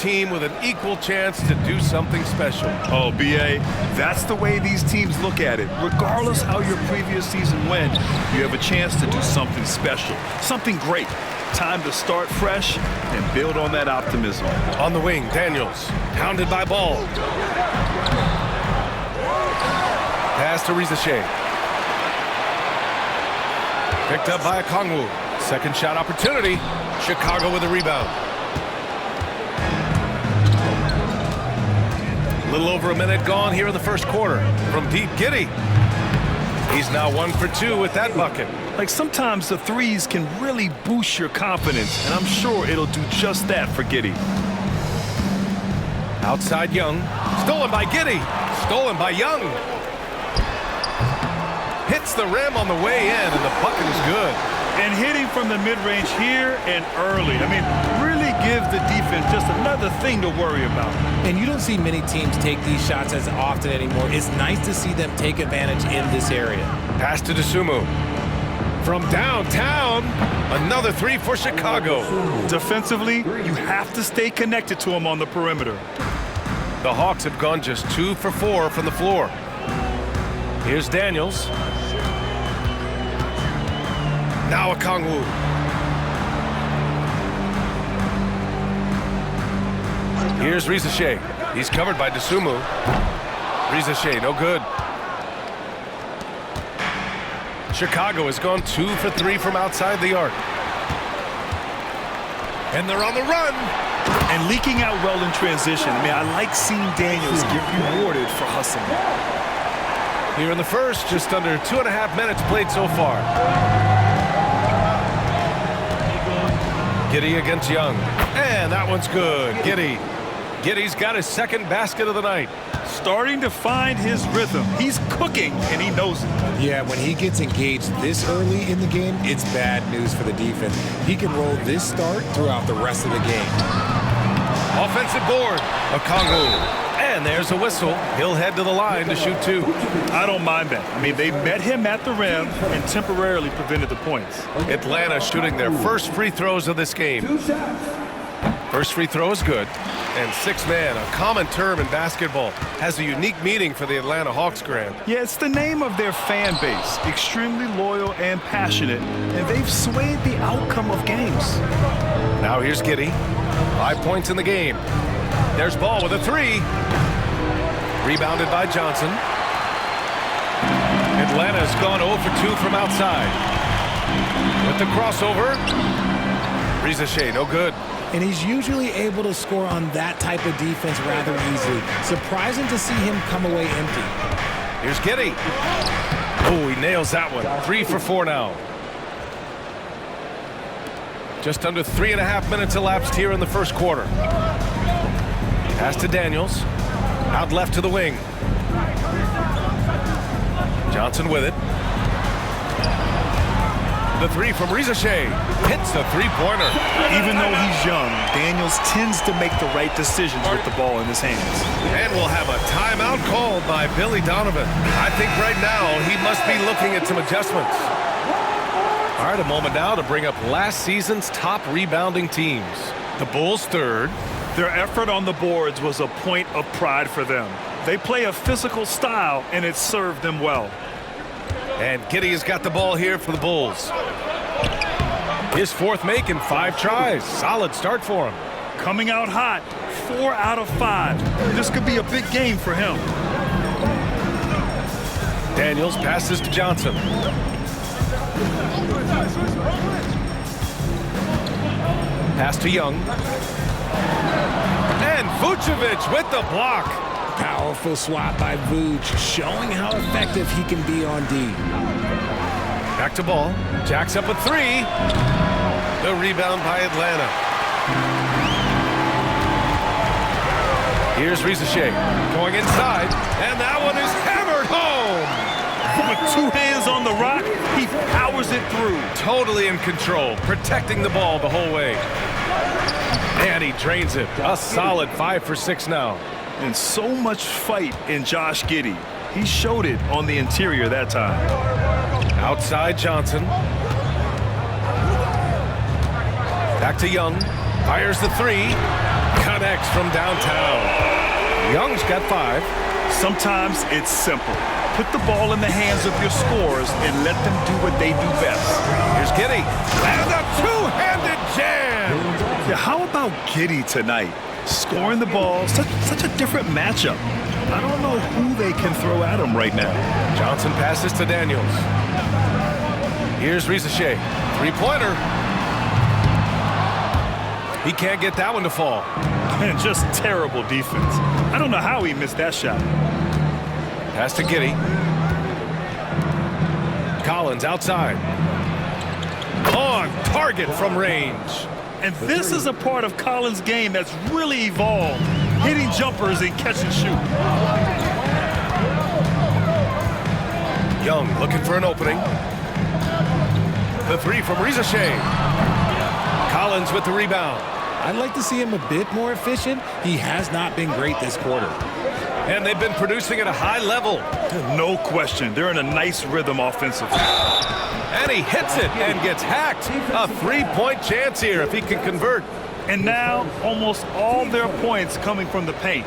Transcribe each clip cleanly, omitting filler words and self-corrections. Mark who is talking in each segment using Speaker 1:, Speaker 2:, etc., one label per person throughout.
Speaker 1: team with an equal chance to do something special.
Speaker 2: Oh, B.A., that's the way these teams look at it. Regardless how your previous season went, you have a chance to do something special, something great. Time to start fresh and build on that optimism.
Speaker 1: On the wing, Daniels, hounded by Ball. Pass to Rizashe. Picked up by Okongwu. Second shot opportunity. Chicago with a rebound. A little over a minute gone here in the first quarter. From deep, Giddey. He's now 1 for 2 with that bucket.
Speaker 2: Like, sometimes the threes can really boost your confidence, and I'm sure it'll do just that for Giddey.
Speaker 1: Outside Young. Stolen by Giddey. Stolen by Young. Hits the rim on the way in, and the bucket is good.
Speaker 2: And hitting from the mid-range here and early. I mean, really give the defense just another thing to worry about.
Speaker 3: And you don't see many teams take these shots as often anymore. It's nice to see them take advantage in this area.
Speaker 1: Pass to Dosunmu. From downtown, another three for Chicago.
Speaker 2: Defensively, you have to stay connected to him on the perimeter.
Speaker 1: The Hawks have gone just 2 for 4 from the floor. Here's Daniels. Now Okongwu. Here's Rizashe. He's covered by Dosunmu. Rizashe, no good. Chicago has gone 2 for 3 from outside the arc. And they're on the run.
Speaker 2: And leaking out well in transition. I mean, I like seeing Daniels get rewarded for hustling.
Speaker 1: Here in the first, just under 2.5 minutes played so far. Giddey against Young. And that one's good. Giddey. Giddey's got his second basket of the night.
Speaker 2: Starting to find his rhythm. He's cooking, and he knows it.
Speaker 3: Yeah, when he gets engaged this early in the game, it's bad news for the defense. He can roll this start throughout the rest of the game.
Speaker 1: Offensive board. Okongwu. And there's a whistle. He'll head to the line to shoot 2.
Speaker 2: I don't mind that. I mean, they met him at the rim and temporarily prevented the points.
Speaker 1: Atlanta shooting their first free throws of this game. First free throw is good. And 6-man, a common term in basketball, has a unique meaning for the Atlanta Hawks, Grant.
Speaker 2: Yeah, it's the name of their fan base. Extremely loyal and passionate. And they've swayed the outcome of games.
Speaker 1: Now here's Giddey. 5 points in the game. There's Ball with a 3. Rebounded by Johnson. Atlanta's gone 0 for 2 from outside. With the crossover. Rizashe, no good.
Speaker 3: And he's usually able to score on that type of defense rather easily. Surprising to see him come away empty.
Speaker 1: Here's Giddey. Oh, he nails that one. 3 for 4 now. Just under 3.5 minutes elapsed here in the first quarter. Pass to Daniels. Out left to the wing. Johnson with it. The 3 from Rizashe. Hits the three-pointer.
Speaker 2: Even though he's young, Daniels tends to make the right decisions with the ball in his hands.
Speaker 1: And we'll have a timeout called by Billy Donovan. I think right now he must be looking at some adjustments. All right, a moment now to bring up last season's top rebounding teams. The Bulls third.
Speaker 2: Their effort on the boards was a point of pride for them. They play a physical style, and it served them well.
Speaker 1: And Giddey has got the ball here for the Bulls. His fourth make in 5 tries. Solid start for him.
Speaker 2: Coming out hot, 4 out of 5. This could be a big game for him.
Speaker 1: Daniels passes to Johnson. Pass to Young. And Vucevic with the block.
Speaker 3: Powerful swat by Vuce, showing how effective he can be on D.
Speaker 1: Back to Ball. Jacks up a 3. The rebound by Atlanta. Here's Rizashe going inside, and that one is hammered home.
Speaker 2: With 2 hands on the rock, he powers it through.
Speaker 1: Totally in control, protecting the ball the whole way. And he drains it. A solid 5 for 6 now.
Speaker 2: And so much fight in Josh Giddey. He showed it on the interior that time.
Speaker 1: Outside Johnson. Back to Young. Fires the 3. next from downtown. Young's got 5.
Speaker 2: Sometimes it's simple. Put the ball in the hands of your scorers and let them do what they do best.
Speaker 1: Here's Giddy. And a two-handed jam.
Speaker 2: Yeah, how about Giddy tonight? Scoring the ball, such a different matchup. I don't know who they can throw at him right now.
Speaker 1: Johnson passes to Daniels. Here's Rizachet. Three-pointer. He can't get that one to fall.
Speaker 2: Man, just terrible defense. I don't know how he missed that shot.
Speaker 1: Pass to Giddy. Collins outside. On target from range.
Speaker 2: And this is a part of Collins' game that's really evolved. Hitting jumpers and catch and shoot.
Speaker 1: Young looking for an opening. The three from Rizachet. Collins with the rebound.
Speaker 3: I'd like to see him a bit more efficient. He has not been great this quarter.
Speaker 1: And they've been producing at a high level.
Speaker 2: No question. They're in a nice rhythm offensively.
Speaker 1: And he hits it and gets hacked. A three-point chance here if he can convert.
Speaker 2: And now almost all their points coming from the paint.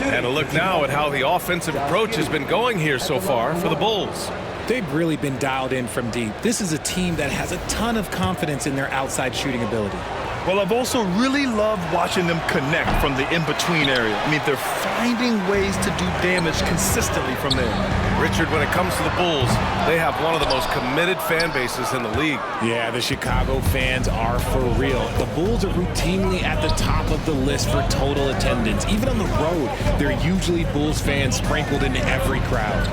Speaker 1: And a look now at how the offensive approach has been going here so far for the Bulls.
Speaker 3: They've really been dialed in from deep. This is a team that has a ton of confidence in their outside shooting ability.
Speaker 2: Well, I've also really loved watching them connect from the in-between area. I mean, they're finding ways to do damage consistently from there.
Speaker 1: Richard, when it comes to the Bulls, they have one of the most committed fan bases in the league.
Speaker 3: Yeah, the Chicago fans are for real. The Bulls are routinely at the top of the list for total attendance. Even on the road, there are usually Bulls fans sprinkled into every crowd.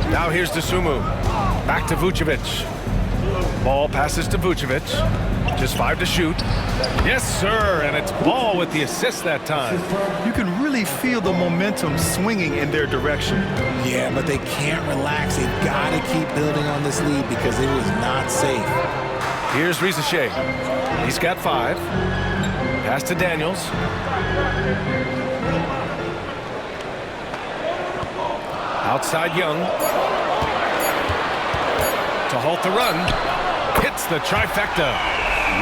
Speaker 1: Now here's Dosunmu. Back to Vucevic. Ball passes to Vucevic. Just 5 to shoot. Yes, sir, and it's Ball with the assist that time.
Speaker 2: You can really feel the momentum swinging in their direction.
Speaker 3: Yeah, but they can't relax. They've got to keep building on this lead because it was not safe.
Speaker 1: Here's Rizachet. He's got 5. Pass to Daniels. Outside Young. To halt the run. Hits the trifecta.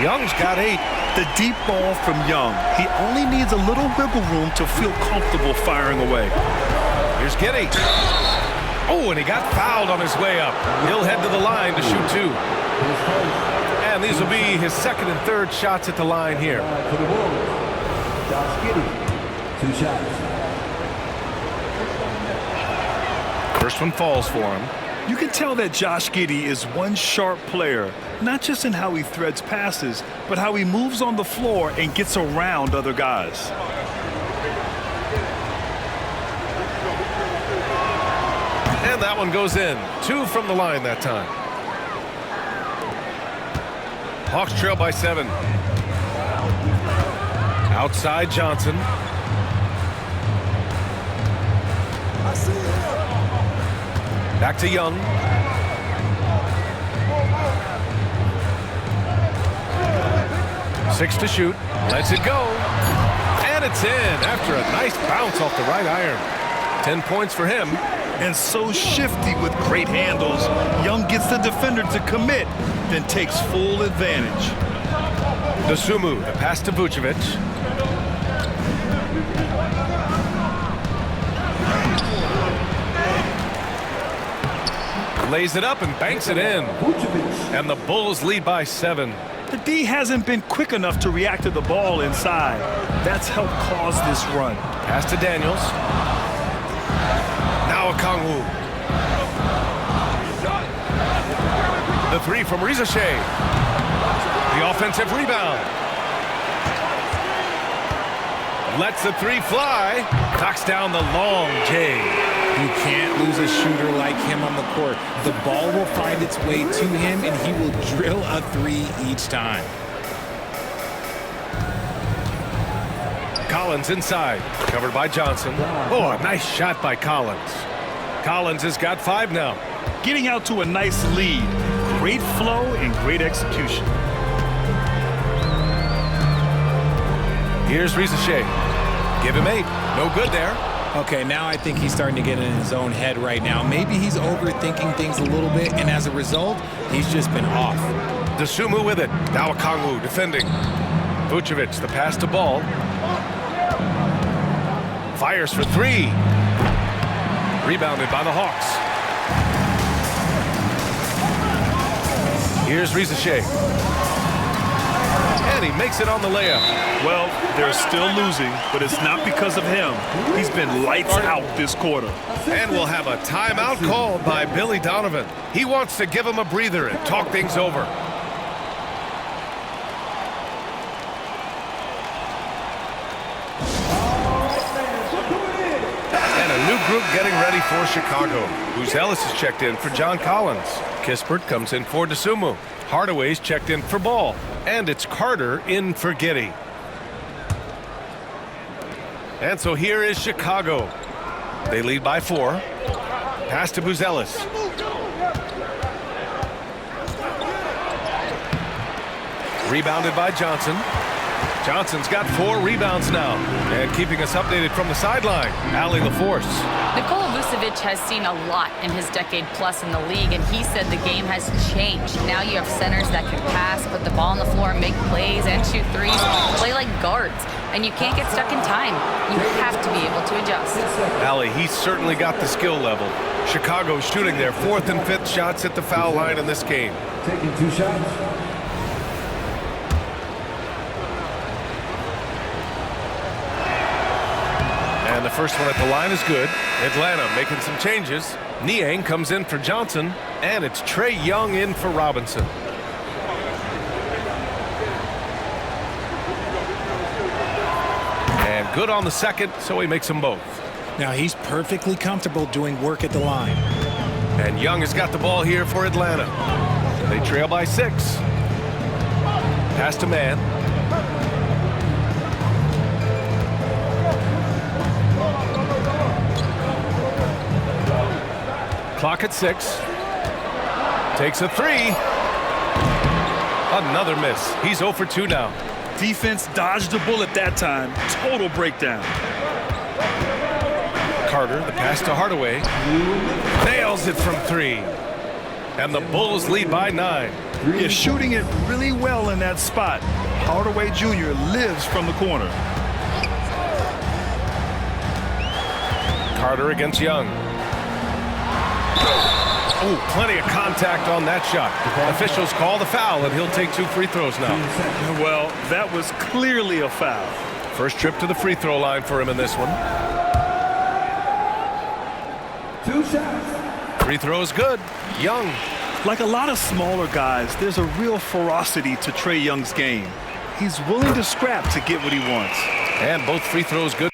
Speaker 1: Young's got 8.
Speaker 2: The deep ball from Young. He only needs a little wiggle room to feel comfortable firing away.
Speaker 1: Here's Giddy. Oh, and he got fouled on his way up. He'll head to the line to shoot 2. And these will be his second and third shots at the line here.
Speaker 4: Josh Giddy, 2 shots.
Speaker 1: First one falls for him.
Speaker 2: You can tell that Josh Giddy is one sharp player, not just in how he threads passes, but how he moves on the floor and gets around other guys.
Speaker 1: And that one goes in. 2 from the line that time. Hawks trail by 7. Outside Johnson. Back to Young. Six to shoot. Lets it go. And it's in after a nice bounce off the right iron. 10 points for him.
Speaker 2: And so shifty with great handles. Young gets the defender to commit, then takes full advantage.
Speaker 1: Dosunmu, the pass to Vucevic. Lays it up and banks it in. And the Bulls lead by 7.
Speaker 2: The D hasn't been quick enough to react to the ball inside. That's helped cause this run.
Speaker 1: Pass to Daniels. Now Okongwu. The 3 from Rizachet. The offensive rebound. Lets the 3 fly. Knocks down the long J.
Speaker 3: You can't lose a shooter like him on the court. The ball will find its way to him, and he will drill a 3 each time.
Speaker 1: Collins inside. Covered by Johnson. Oh, a nice shot by Collins. Collins has got 5 now.
Speaker 2: Getting out to a nice lead. Great flow and great execution.
Speaker 1: Here's Rizachet. Give him 8. No good there.
Speaker 3: Okay, now I think he's starting to get in his own head right now. Maybe he's overthinking things a little bit, and as a result, he's just been off.
Speaker 1: Dosunmu with it. Now Okongwu defending. Vucevic, the pass to Ball. Fires for three. Rebounded by the Hawks. Here's Rizachet. And he makes it on the layup.
Speaker 2: Well, they're still losing, but it's not because of him. He's been lights out this quarter.
Speaker 1: And we'll have a timeout called by Billy Donovan. He wants to give him a breather and talk things over. And a new group getting ready for Chicago. JohnL is checked in for John Collins. Kispert comes in for DeSumo. Hardaway's checked in for Ball. And it's Carter in for Giddey. And so here is Chicago. They lead by 4. Pass to Buzelis. Rebounded by Johnson. Johnson's got 4 rebounds now. And keeping us updated from the sideline, Allie LaForce.
Speaker 5: Nikola Vucevic has seen a lot in his decade plus in the league, and he said the game has changed. Now you have centers that can pass, put the ball on the floor, make plays, and shoot threes, play like guards. And you can't get stuck in time. You have to be able to adjust.
Speaker 1: Allie, he's certainly got the skill level. Chicago shooting their 4th and 5th shots at the foul line in this game.
Speaker 4: Taking 2 shots.
Speaker 1: And the first one at the line is good. Atlanta making some changes. Niang comes in for Johnson, and it's Trae Young in for Robinson. And good on the second, so he makes them both.
Speaker 3: Now he's perfectly comfortable doing work at the line.
Speaker 1: And Young has got the ball here for Atlanta. They trail by 6. Pass to Man. Clock at 6. Takes a 3. Another miss. He's 0 for 2 now.
Speaker 2: Defense dodged a bullet that time. Total breakdown.
Speaker 1: Carter, the pass to Hardaway. Nails it from 3. And the Bulls lead by 9.
Speaker 2: You're shooting it really well in that spot. Hardaway Jr. lives from the corner.
Speaker 1: Carter against Young. Oh, plenty of contact on that shot. Officials call the foul, and he'll take 2 free throws now.
Speaker 2: Well, that was clearly a foul.
Speaker 1: First trip to the free throw line for him in this one.
Speaker 4: 2 shots.
Speaker 1: Free throw is good. Young.
Speaker 2: Like a lot of smaller guys, there's a real ferocity to Trae Young's game. He's willing to scrap to get what he wants.
Speaker 1: And both free throws good.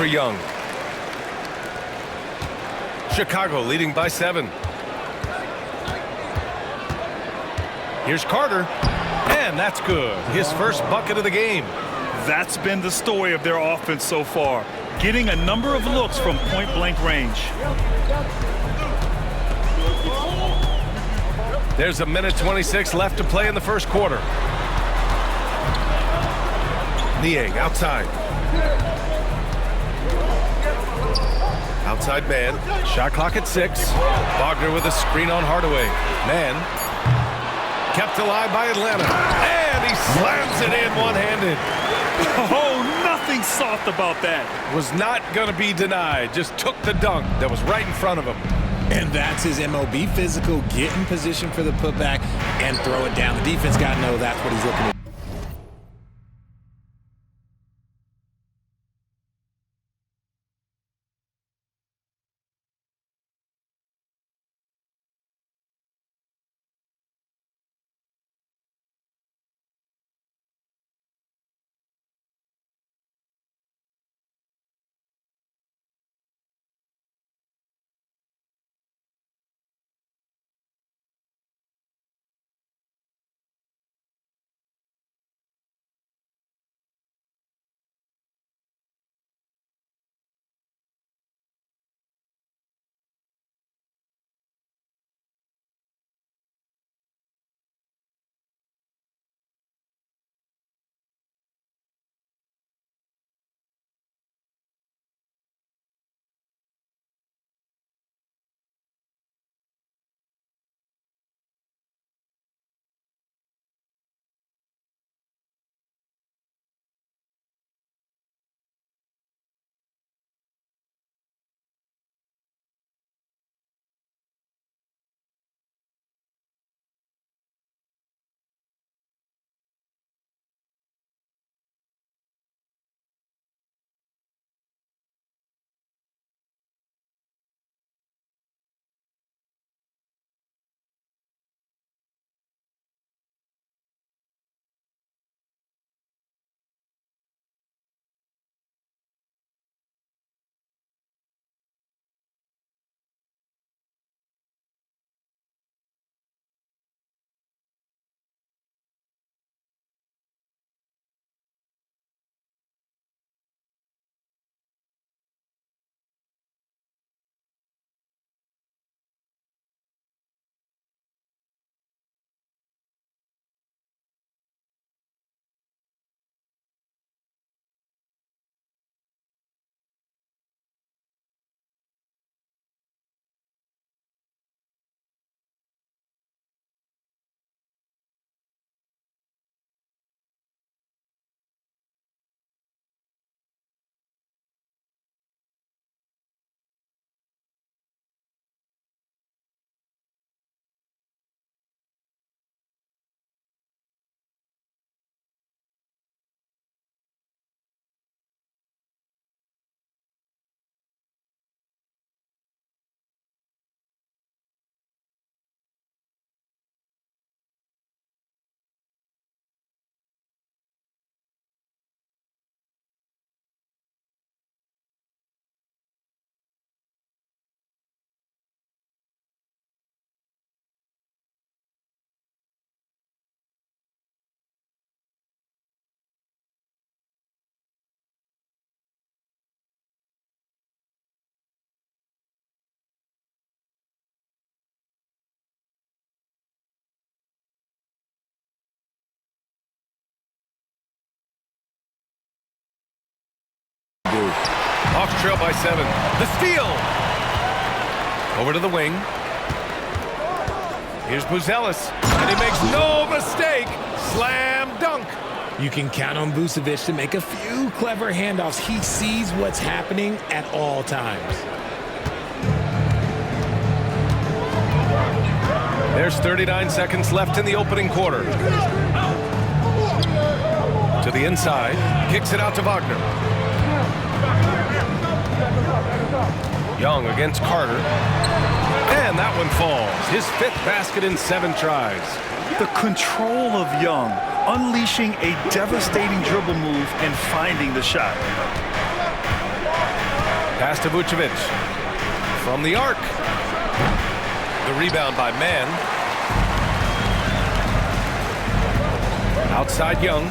Speaker 1: for Young. Chicago leading by 7. Here's Carter, and that's good. His first bucket of the game.
Speaker 2: That's been the story of their offense so far, getting a number of looks from point-blank range.
Speaker 1: There's a minute 26 left to play in the first quarter. Niang outside. Outside man. Shot clock at 6. Wagner with a screen on Hardaway. Man. Kept alive by Atlanta. And he slams it in one-handed.
Speaker 2: Oh, nothing soft about that.
Speaker 1: Was not going to be denied. Just took the dunk that was right in front of him.
Speaker 3: And that's his MO. Be physical, get in position for the putback, and throw it down. The defense got to know that's what he's looking to do.
Speaker 1: Hawks trail by 7. The steal. Over to the wing. Here's Buzelis. And he makes no mistake. Slam dunk.
Speaker 3: You can count on Vucevic to make a few clever handoffs. He sees what's happening at all times.
Speaker 1: There's 39 seconds left in the opening quarter. To the inside. Kicks it out to Wagner. Young against Carter. And that one falls. His 5th basket in 7 tries.
Speaker 2: The control of Young, unleashing a devastating dribble move and finding the shot.
Speaker 1: Pass to Vucevic. From the arc. The rebound by Mann. Outside Young.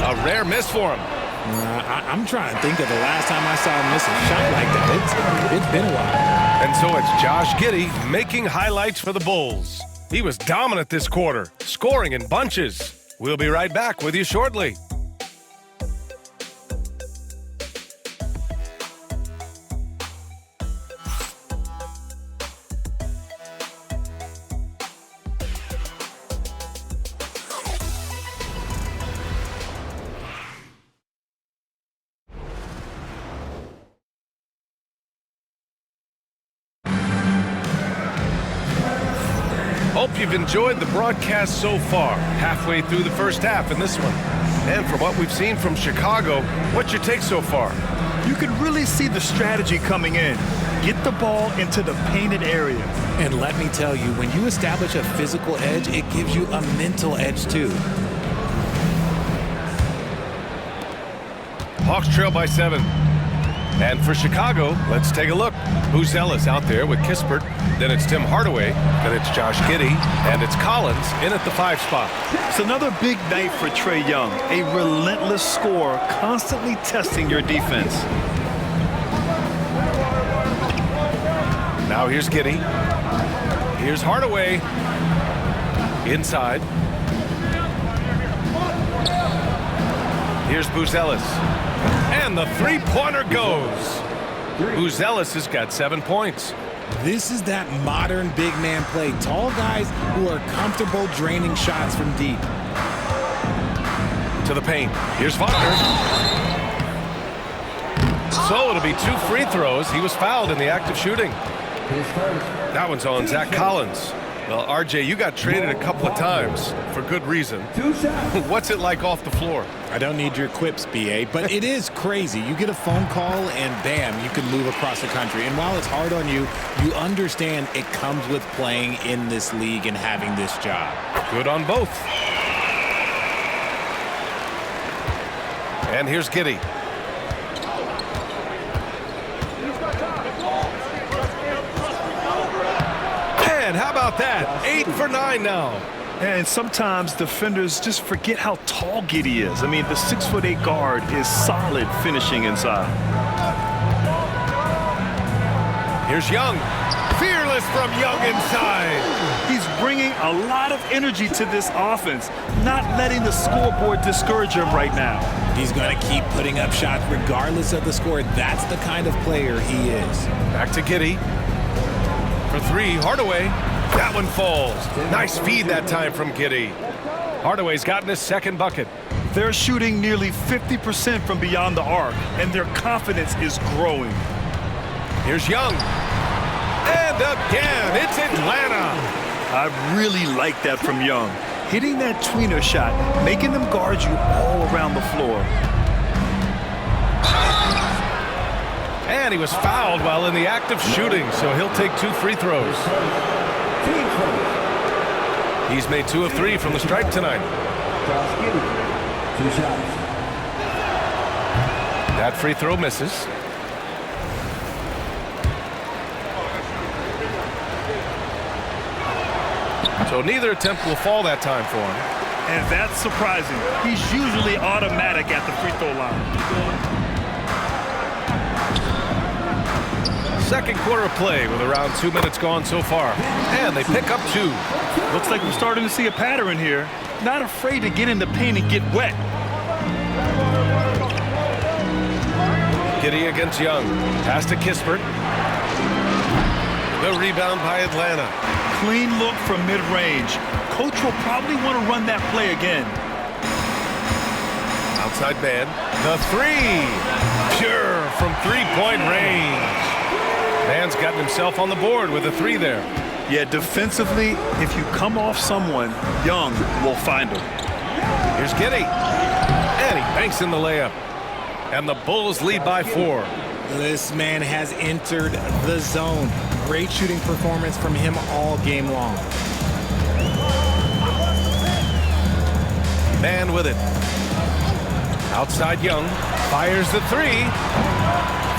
Speaker 1: A rare miss for him.
Speaker 3: I'm trying to think of the last time I saw him miss a shot like that. It's been a while.
Speaker 1: And so it's Josh Giddey making highlights for the Bulls. He was dominant this quarter, scoring in bunches. We'll be right back with you shortly. Hope you've enjoyed the broadcast so far, halfway through the first half in this one. And from what we've seen from Chicago, what's your take so far?
Speaker 2: You can really see the strategy coming in. Get the ball into the painted area.
Speaker 3: And let me tell you, when you establish a physical edge, it gives you a mental edge too.
Speaker 1: Hawks trail by 7. And for Chicago, let's take a look. Buzel is out there with Kispert. Then it's Tim Hardaway. Then it's Josh Giddey. And it's Collins in at the 5 spot.
Speaker 2: It's another big night for Trae Young. A relentless scorer, constantly testing your defense.
Speaker 1: Now here's Giddey. Here's Hardaway. Inside. Here's Buzelis. And the three-pointer goes. Buzelis has got 7 points.
Speaker 3: This is that modern big man play. Tall guys who are comfortable draining shots from deep.
Speaker 1: To the paint. Here's Wagner. So it'll be 2 free throws. He was fouled in the act of shooting. That one's on Zach Collins. Well, RJ, you got traded a couple of times for good reason. What's it like off the floor?
Speaker 3: I don't need your quips, BA, but it is crazy. You get a phone call and bam, you can move across the country. And while it's hard on you, you understand it comes with playing in this league and having this job.
Speaker 1: Good on both. And here's Giddey. And how about that? 8 for 9 now.
Speaker 2: And sometimes defenders just forget how tall Giddey is. I mean, the 6'8" guard is solid finishing inside.
Speaker 1: Here's Young. Fearless from Young inside.
Speaker 2: He's bringing a lot of energy to this offense, not letting the scoreboard discourage him right now.
Speaker 3: He's going to keep putting up shots regardless of the score. That's the kind of player he is.
Speaker 1: Back to Giddey. For 3, Hardaway. That one falls. Nice feed that time from Giddey. Hardaway's gotten his 2nd bucket.
Speaker 2: They're shooting nearly 50% from beyond the arc, and their confidence is growing.
Speaker 1: Here's Young. And again, it's Atlanta.
Speaker 2: I really like that from Young. Hitting that tweener shot, making them guard you all around the floor.
Speaker 1: And he was fouled while in the act of shooting, so he'll take 2 free throws. He's made 2 of 3 from the stripe tonight. That free throw misses. So neither attempt will fall that time for him.
Speaker 2: And that's surprising. He's usually automatic at the free throw line.
Speaker 1: Second quarter of play with around 2 minutes gone so far. And they pick up 2.
Speaker 2: Looks like we're starting to see a pattern here. Not afraid to get in the paint and get wet.
Speaker 1: Giddey against Young. Pass to Kispert. The rebound by Atlanta.
Speaker 2: Clean look from mid-range. Coach will probably want to run that play again.
Speaker 1: Outside man. The 3. Pure from 3-point range. Man's gotten himself on the board with a 3 there.
Speaker 2: Yeah, defensively, if you come off someone, Young will find him.
Speaker 1: Here's Giddey. And he banks in the layup. And the Bulls lead by 4.
Speaker 3: This man has entered the zone. Great shooting performance from him all game long.
Speaker 1: Man with it. Outside Young, fires the three.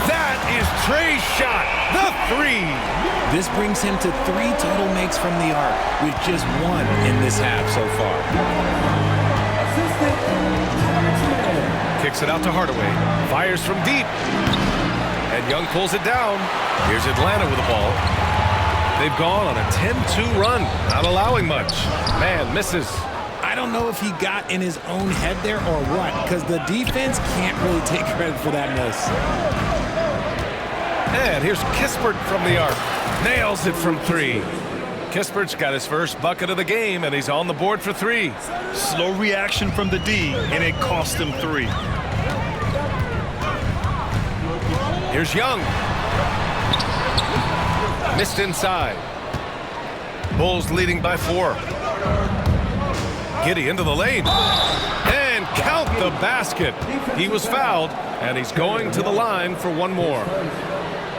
Speaker 1: That is Trey's shot, the three.
Speaker 3: This brings him to 3 total makes from the arc, with just 1 in this half so far.
Speaker 1: Kicks it out to Hardaway, fires from deep. And Young pulls it down. Here's Atlanta with the ball. They've gone on a 10-2 run, not allowing much. Man misses.
Speaker 3: I don't know if he got in his own head there or what, because the defense can't really take credit for that miss.
Speaker 1: And here's Kispert from the arc. Nails it from 3. Kispert's got his first bucket of the game, and he's on the board for 3.
Speaker 2: Slow reaction from the D, and it cost him 3.
Speaker 1: Here's Young. Missed inside. Bulls leading by 4. Giddey into the lane. And count the basket. He was fouled, and he's going to the line for 1 more.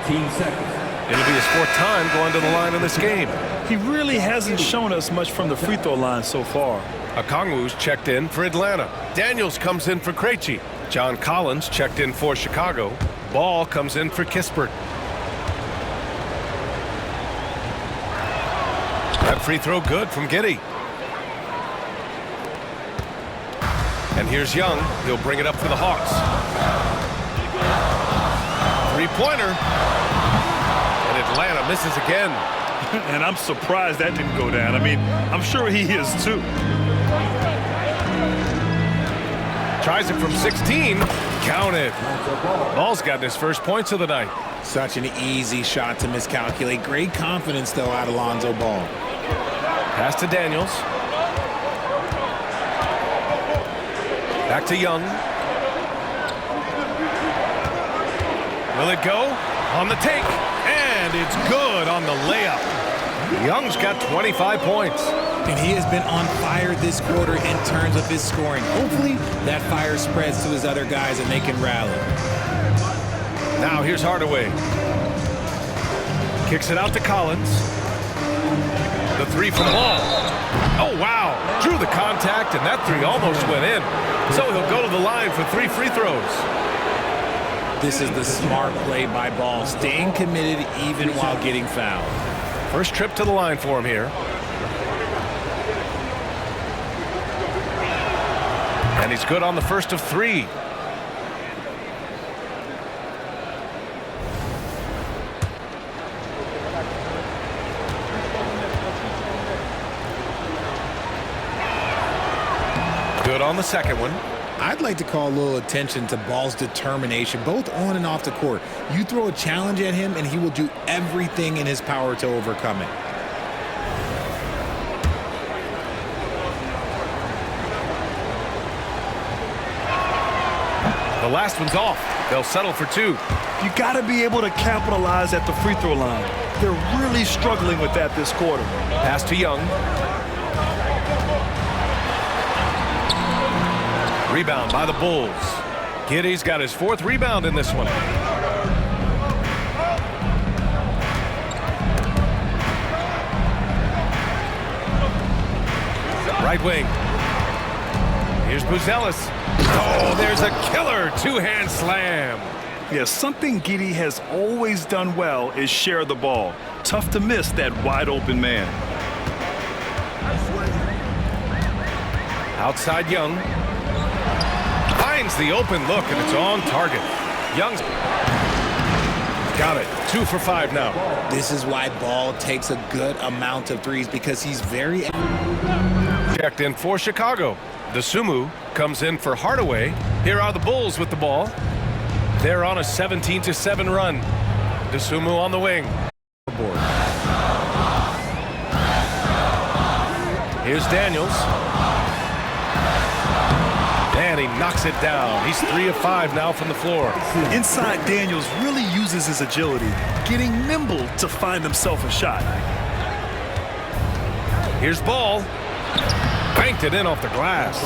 Speaker 4: Team seconds.
Speaker 1: It'll be his 4th time going to the line in this game.
Speaker 2: He really hasn't shown us much from the free throw line so far.
Speaker 1: Okongwu's checked in for Atlanta. Daniels comes in for Krejci. John Collins checked in for Chicago. Ball comes in for Kispert. That free throw good from Giddey. And here's Young. He'll bring it up for the Hawks. 3-pointer. And Atlanta misses again.
Speaker 2: And I'm surprised that didn't go down. I mean, I'm sure he is too.
Speaker 1: Tries it from 16. Counted. Ball's gotten his first points of the night.
Speaker 3: Such an easy shot to miscalculate. Great confidence, though, out of Lonzo Ball.
Speaker 1: Pass to Daniels. Back to Young. Will it go? On the take. And it's good on the layup. Young's got 25 points.
Speaker 3: And he has been on fire this quarter in terms of his scoring. Hopefully, that fire spreads to his other guys and they can rally.
Speaker 1: Now here's Hardaway. Kicks it out to Collins. The 3 from Ball. Oh, wow. Drew the contact, and that 3 almost went in. So he'll go to the line for 3 free throws.
Speaker 3: This is the smart play by Ball, staying committed even while getting fouled.
Speaker 1: First trip to the line for him here. And he's good on the first of 3. Good on the second one.
Speaker 3: I'd like to call a little attention to Ball's determination, both on and off the court. You throw a challenge at him, and he will do everything in his power to overcome it.
Speaker 1: The last one's off. They'll settle for 2.
Speaker 2: You got to be able to capitalize at the free throw line. They're really struggling with that this quarter.
Speaker 1: Pass to Young. Rebound by the Bulls. Giddey's got his 4th rebound in this one. Right wing. Here's Buzelis. Oh, there's a killer 2-hand slam.
Speaker 2: Yeah, something Giddey has always done well is share the ball. Tough to miss that wide open man.
Speaker 1: Outside Young. Finds the open look, and it's on target. Young's got it. 2 for 5 now.
Speaker 3: This is why Ball takes a good amount of threes, because he's very...
Speaker 1: Checked in for Chicago. Dosunmu comes in for Hardaway. Here are the Bulls with the ball. They're on a 17-7 run. Dosunmu on the wing. Here's Daniels. And he knocks it down. He's 3 of 5 now from the floor.
Speaker 2: Inside, Daniels really uses his agility, getting nimble to find himself a shot.
Speaker 1: Here's Ball. Banked it in off the glass.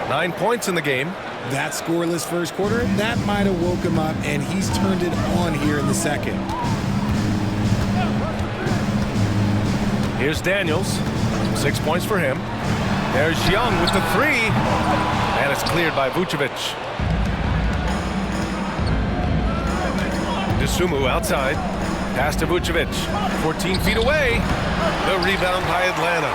Speaker 1: 9 points in the game.
Speaker 3: That scoreless first quarter, that might have woke him up, and he's turned it on here in the second.
Speaker 1: Here's Daniels. 6 points for him. There's Young with the three. And it's cleared by Vucevic. DeSumo outside. Pass to Vucevic. 14 feet away. The rebound by Atlanta.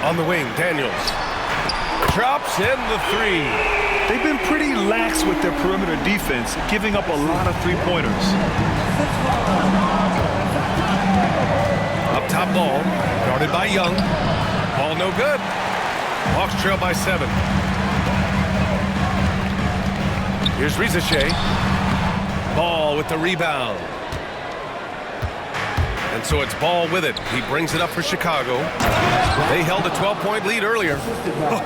Speaker 1: On the wing, Daniels. Drops in the three.
Speaker 2: They've been pretty lax with their perimeter defense, giving up a lot of three-pointers.
Speaker 1: Up top ball, guarded by Young. Ball no good. Hawks trail by 7. Here's Rizachet. Ball with the rebound. And so it's Ball with it. He brings it up for Chicago. They held a 12-point lead earlier.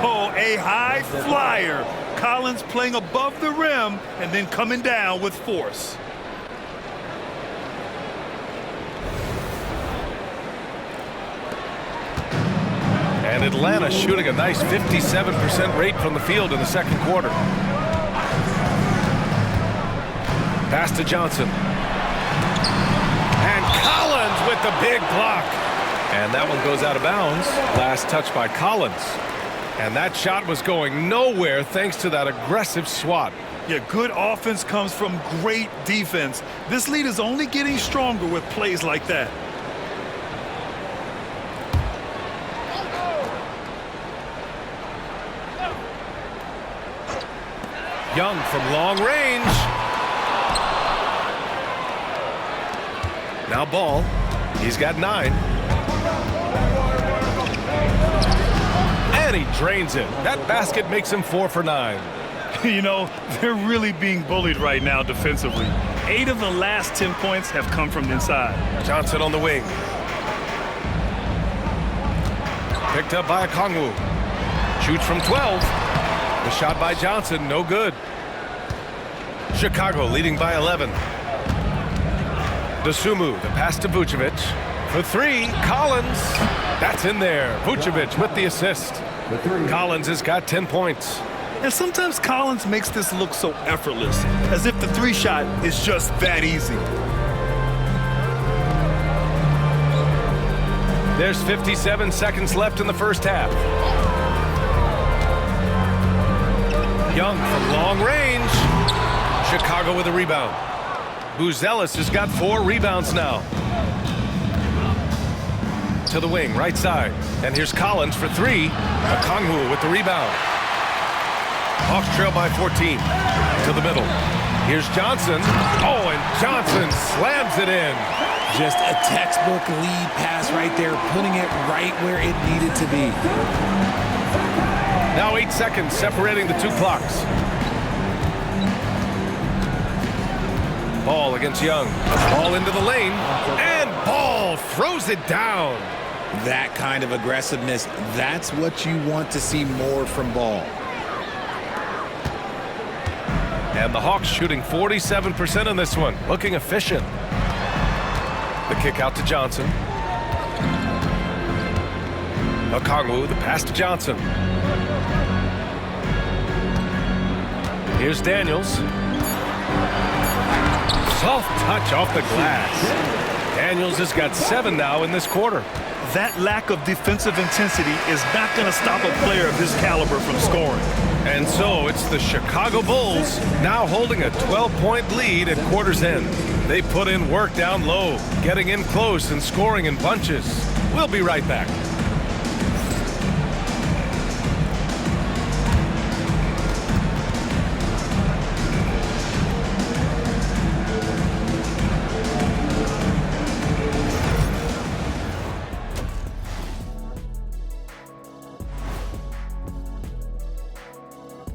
Speaker 2: Oh, a high flyer. Collins playing above the rim and then coming down with force.
Speaker 1: And Atlanta shooting a nice 57% rate from the field in the second quarter. Pass to Johnson. And Collins with the big block. And that one goes out of bounds. Last touch by Collins. And that shot was going nowhere thanks to that aggressive swat.
Speaker 2: Yeah, good offense comes from great defense. This lead is only getting stronger with plays like that.
Speaker 1: Young from long range. Now Ball. He's got 9. And he drains it. That basket makes him 4 for 9.
Speaker 2: You know, they're really being bullied right now defensively. 8 of the last 10 points have come from inside.
Speaker 1: Johnson on the wing. Picked up by Okongwu. Shoots from 12. The shot by Johnson, no good. Chicago leading by 11. DeSumo, the pass to Vucevic. For 3, Collins. That's in there. Vucevic with the assist. Collins has got 10 points.
Speaker 2: And sometimes Collins makes this look so effortless, as if the 3-shot is just that easy.
Speaker 1: There's 57 seconds left in the first half. Young from long range. Chicago with a rebound. Buzelis has got 4 rebounds now. To the wing, right side. And here's Collins for 3. Okongwu with the rebound. Hawks trail by 14. To the middle. Here's Johnson. Oh, and Johnson slams it in.
Speaker 3: Just a textbook lead pass right there, putting it right where it needed to be.
Speaker 1: Now 8 seconds separating the 2 clocks. Ball against Young. Ball into the lane. And Ball throws it down.
Speaker 3: That kind of aggressiveness, that's what you want to see more from Ball.
Speaker 1: And the Hawks shooting 47% in this one. Looking efficient. The kick out to Johnson. Okongwu, the pass to Johnson. Here's Daniels. Soft touch off the glass. Daniels has got 7 now in this quarter.
Speaker 2: That lack of defensive intensity is not going to stop a player of his caliber from scoring.
Speaker 1: And so it's the Chicago Bulls now holding a 12-point lead at quarter's end. They put in work down low, getting in close and scoring in bunches. We'll be right back.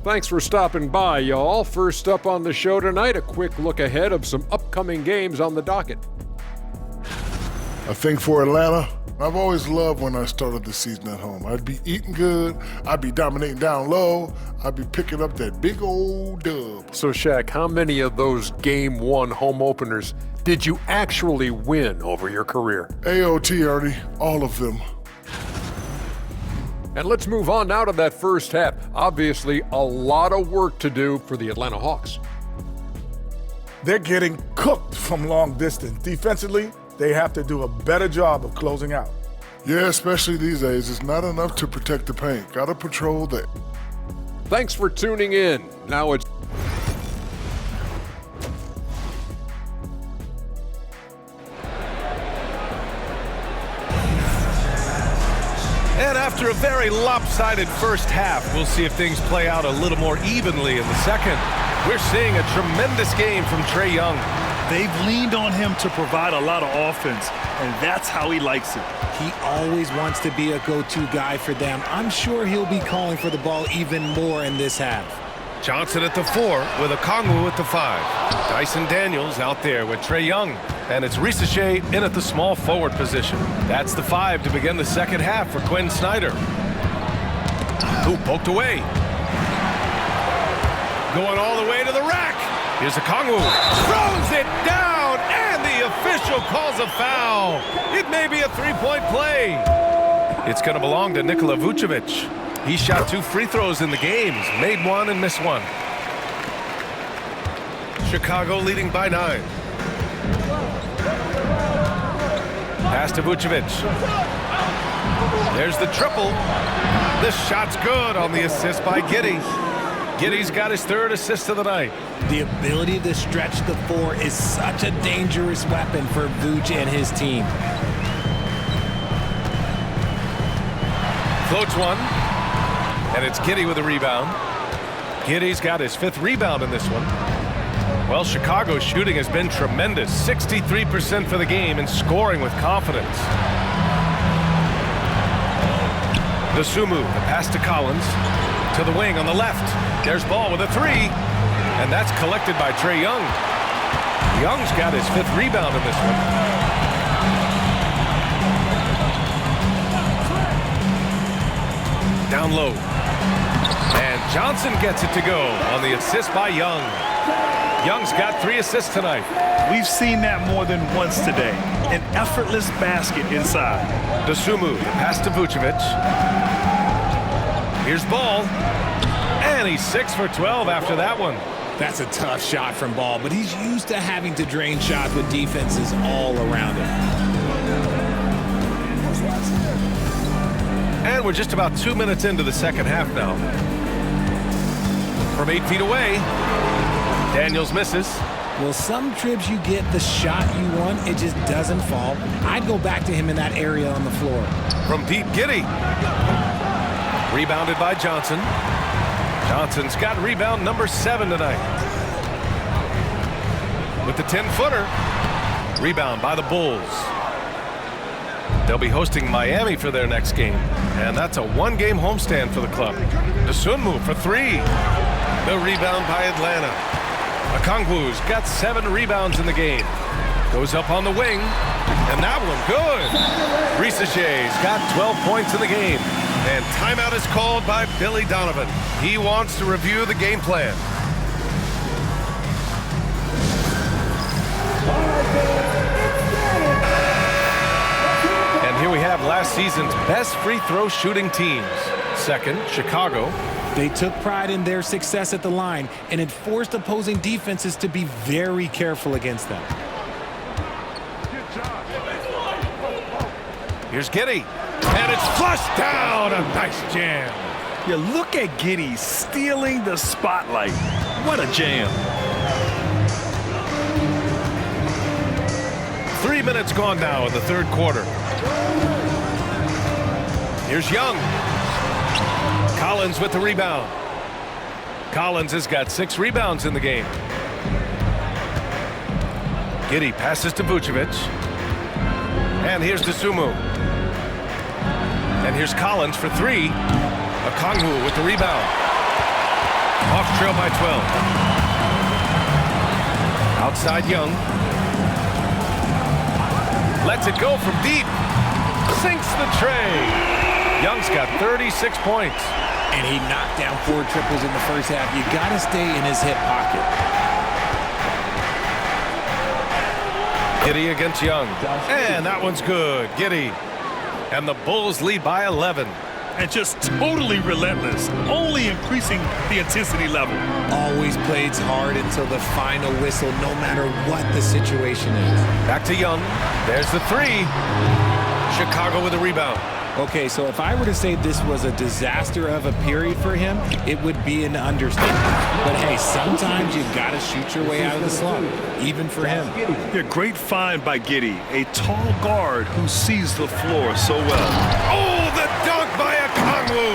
Speaker 6: Thanks for stopping by, y'all. First up on the show tonight, a quick look ahead of some upcoming games on the docket.
Speaker 7: I think for Atlanta, I've always loved when I started the season at home. I'd be eating good, I'd be dominating down low, I'd be picking up that big old dub.
Speaker 6: So, Shaq, how many of those Game 1 home openers did you actually win over your career?
Speaker 7: AOT, Ernie, all of them.
Speaker 6: And let's move on now to that first half. Obviously, a lot of work to do for the Atlanta Hawks.
Speaker 8: They're getting cooked from long distance. Defensively, they have to do a better job of closing out.
Speaker 7: Yeah, especially these days. It's not enough to protect the paint. Got to patrol the...
Speaker 6: Thanks for tuning in. Now it's
Speaker 1: And after a very lopsided first half, we'll see if things play out a little more evenly in the second. We're seeing a tremendous game from Trae Young.
Speaker 2: They've leaned on him to provide a lot of offense, and that's how he likes it.
Speaker 3: He always wants to be a go-to guy for them. I'm sure he'll be calling for the ball even more in this half.
Speaker 1: Johnson at the 4 with Okongwu at the 5. Dyson Daniels out there with Trae Young. And it's Ricochet in at the small forward position. That's the 5 to begin the second half for Quinn Snyder. Who poked away. Going all the way to the rack. Here's Okongwu. Throws it down, and the official calls a foul. It may be a three-point play. It's going to belong to Nikola Vucevic. He shot 2 free throws in the games, made 1 and missed 1. Chicago leading by 9. Pass to Vucevic. There's the triple. This shot's good on the assist by Giddey. Giddey's got his 3rd assist of the night.
Speaker 3: The ability to stretch the 4 is such a dangerous weapon for Vooch and his team.
Speaker 1: Floats one. And it's Giddey with a rebound. Giddey's got his 5th rebound in this one. Well, Chicago's shooting has been tremendous. 63% for the game and scoring with confidence. Dosunmu, the pass to Collins. To the wing on the left. There's Ball with a 3. And that's collected by Trae Young. Young's got his 5th rebound in this one. Down low. And Johnson gets it to go on the assist by Young. Young's got 3 assists tonight.
Speaker 2: We've seen that more than once today. An effortless basket inside.
Speaker 1: Dosunmu, the pass to Vucevic. Here's Ball. And he's 6 for 12 after that one.
Speaker 3: That's a tough shot from Ball, but he's used to having to drain shots with defenses all around him.
Speaker 1: And we're just about 2 minutes into the second half now. From 8 feet away, Daniels misses.
Speaker 3: Well, some trips you get the shot you want, it just doesn't fall. I'd go back to him in that area on the floor.
Speaker 1: From deep, Giddey. Rebounded by Johnson. Johnson's got rebound number 7 tonight. With the 10-footer. Rebound by the Bulls. They'll be hosting Miami for their next game. And that's a 1-game homestand for the club. Dosunmu for 3. The rebound by Atlanta. Okongwu's got 7 rebounds in the game. Goes up on the wing. And that one good. Ricochet's got 12 points in the game. And timeout is called by Billy Donovan. He wants to review the game plan. And here we have last season's best free throw shooting teams. Second, Chicago.
Speaker 3: They took pride in their success at the line, and it forced opposing defenses to be very careful against them.
Speaker 1: Here's Giddey. And it's flushed down. A nice jam.
Speaker 2: Yeah, look at Giddey stealing the spotlight. What a jam.
Speaker 1: 3 minutes gone now in the third quarter. Here's Young. Collins with the rebound. Collins has got 6 rebounds in the game. Giddey passes to Vucevic. And here's Dosunmu. And here's Collins for 3. Okongwu with the rebound. Off trail by 12. Outside Young. Lets it go from deep. Sinks the tray. Young's got 36 points.
Speaker 3: And he knocked down 4 triples in the first half. You got to stay in his hip pocket.
Speaker 1: Giddey against Young. And that one's good. Giddey. And the Bulls lead by 11.
Speaker 2: And just totally relentless, only increasing the intensity level.
Speaker 3: Always plays hard until the final whistle, no matter what the situation is.
Speaker 1: Back to Young. There's the 3. Chicago with a rebound.
Speaker 3: Okay, so if I were to say this was a disaster of a period for him, it would be an understatement. But hey, sometimes you got to shoot your way out of the slump, even for him.
Speaker 2: Yeah, great find by Giddey, a tall guard who sees the floor so well.
Speaker 1: Oh, the dunk by Okongwu.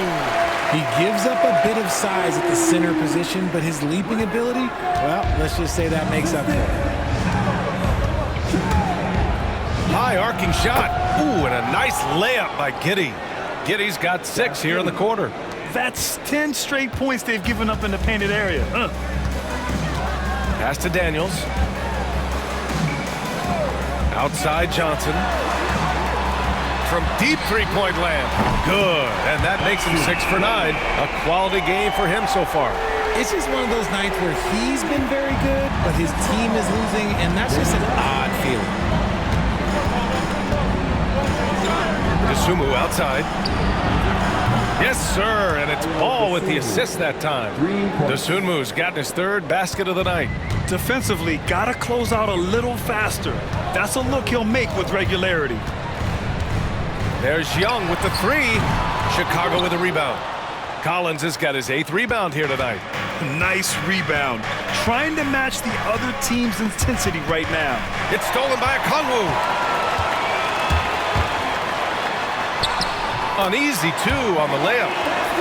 Speaker 3: He gives up a bit of size at the center position, but his leaping ability, well, let's just say that makes up for it.
Speaker 1: High arcing shot. Ooh, and a nice layup by Giddey. Giddey's got 6 here in the quarter.
Speaker 2: That's 10 straight points they've given up in the painted area.
Speaker 1: Pass to Daniels. Outside Johnson. From deep three-point land. Good. And that makes him 6 for 9. A quality game for him so far.
Speaker 3: It's just one of those nights where he's been very good, but his team is losing, and that's just an odd feeling.
Speaker 1: Sumu outside. Yes, sir, and it's Ball with the assist that time. Dosunmu's gotten his 3rd basket of the night.
Speaker 2: Defensively, got to close out a little faster. That's a look he'll make with regularity.
Speaker 1: There's Young with the 3. Chicago with a rebound. Collins has got his 8th rebound here tonight.
Speaker 2: Nice rebound. Trying to match the other team's intensity right now.
Speaker 1: It's stolen by Okongwu. Uneasy, too, on the layup.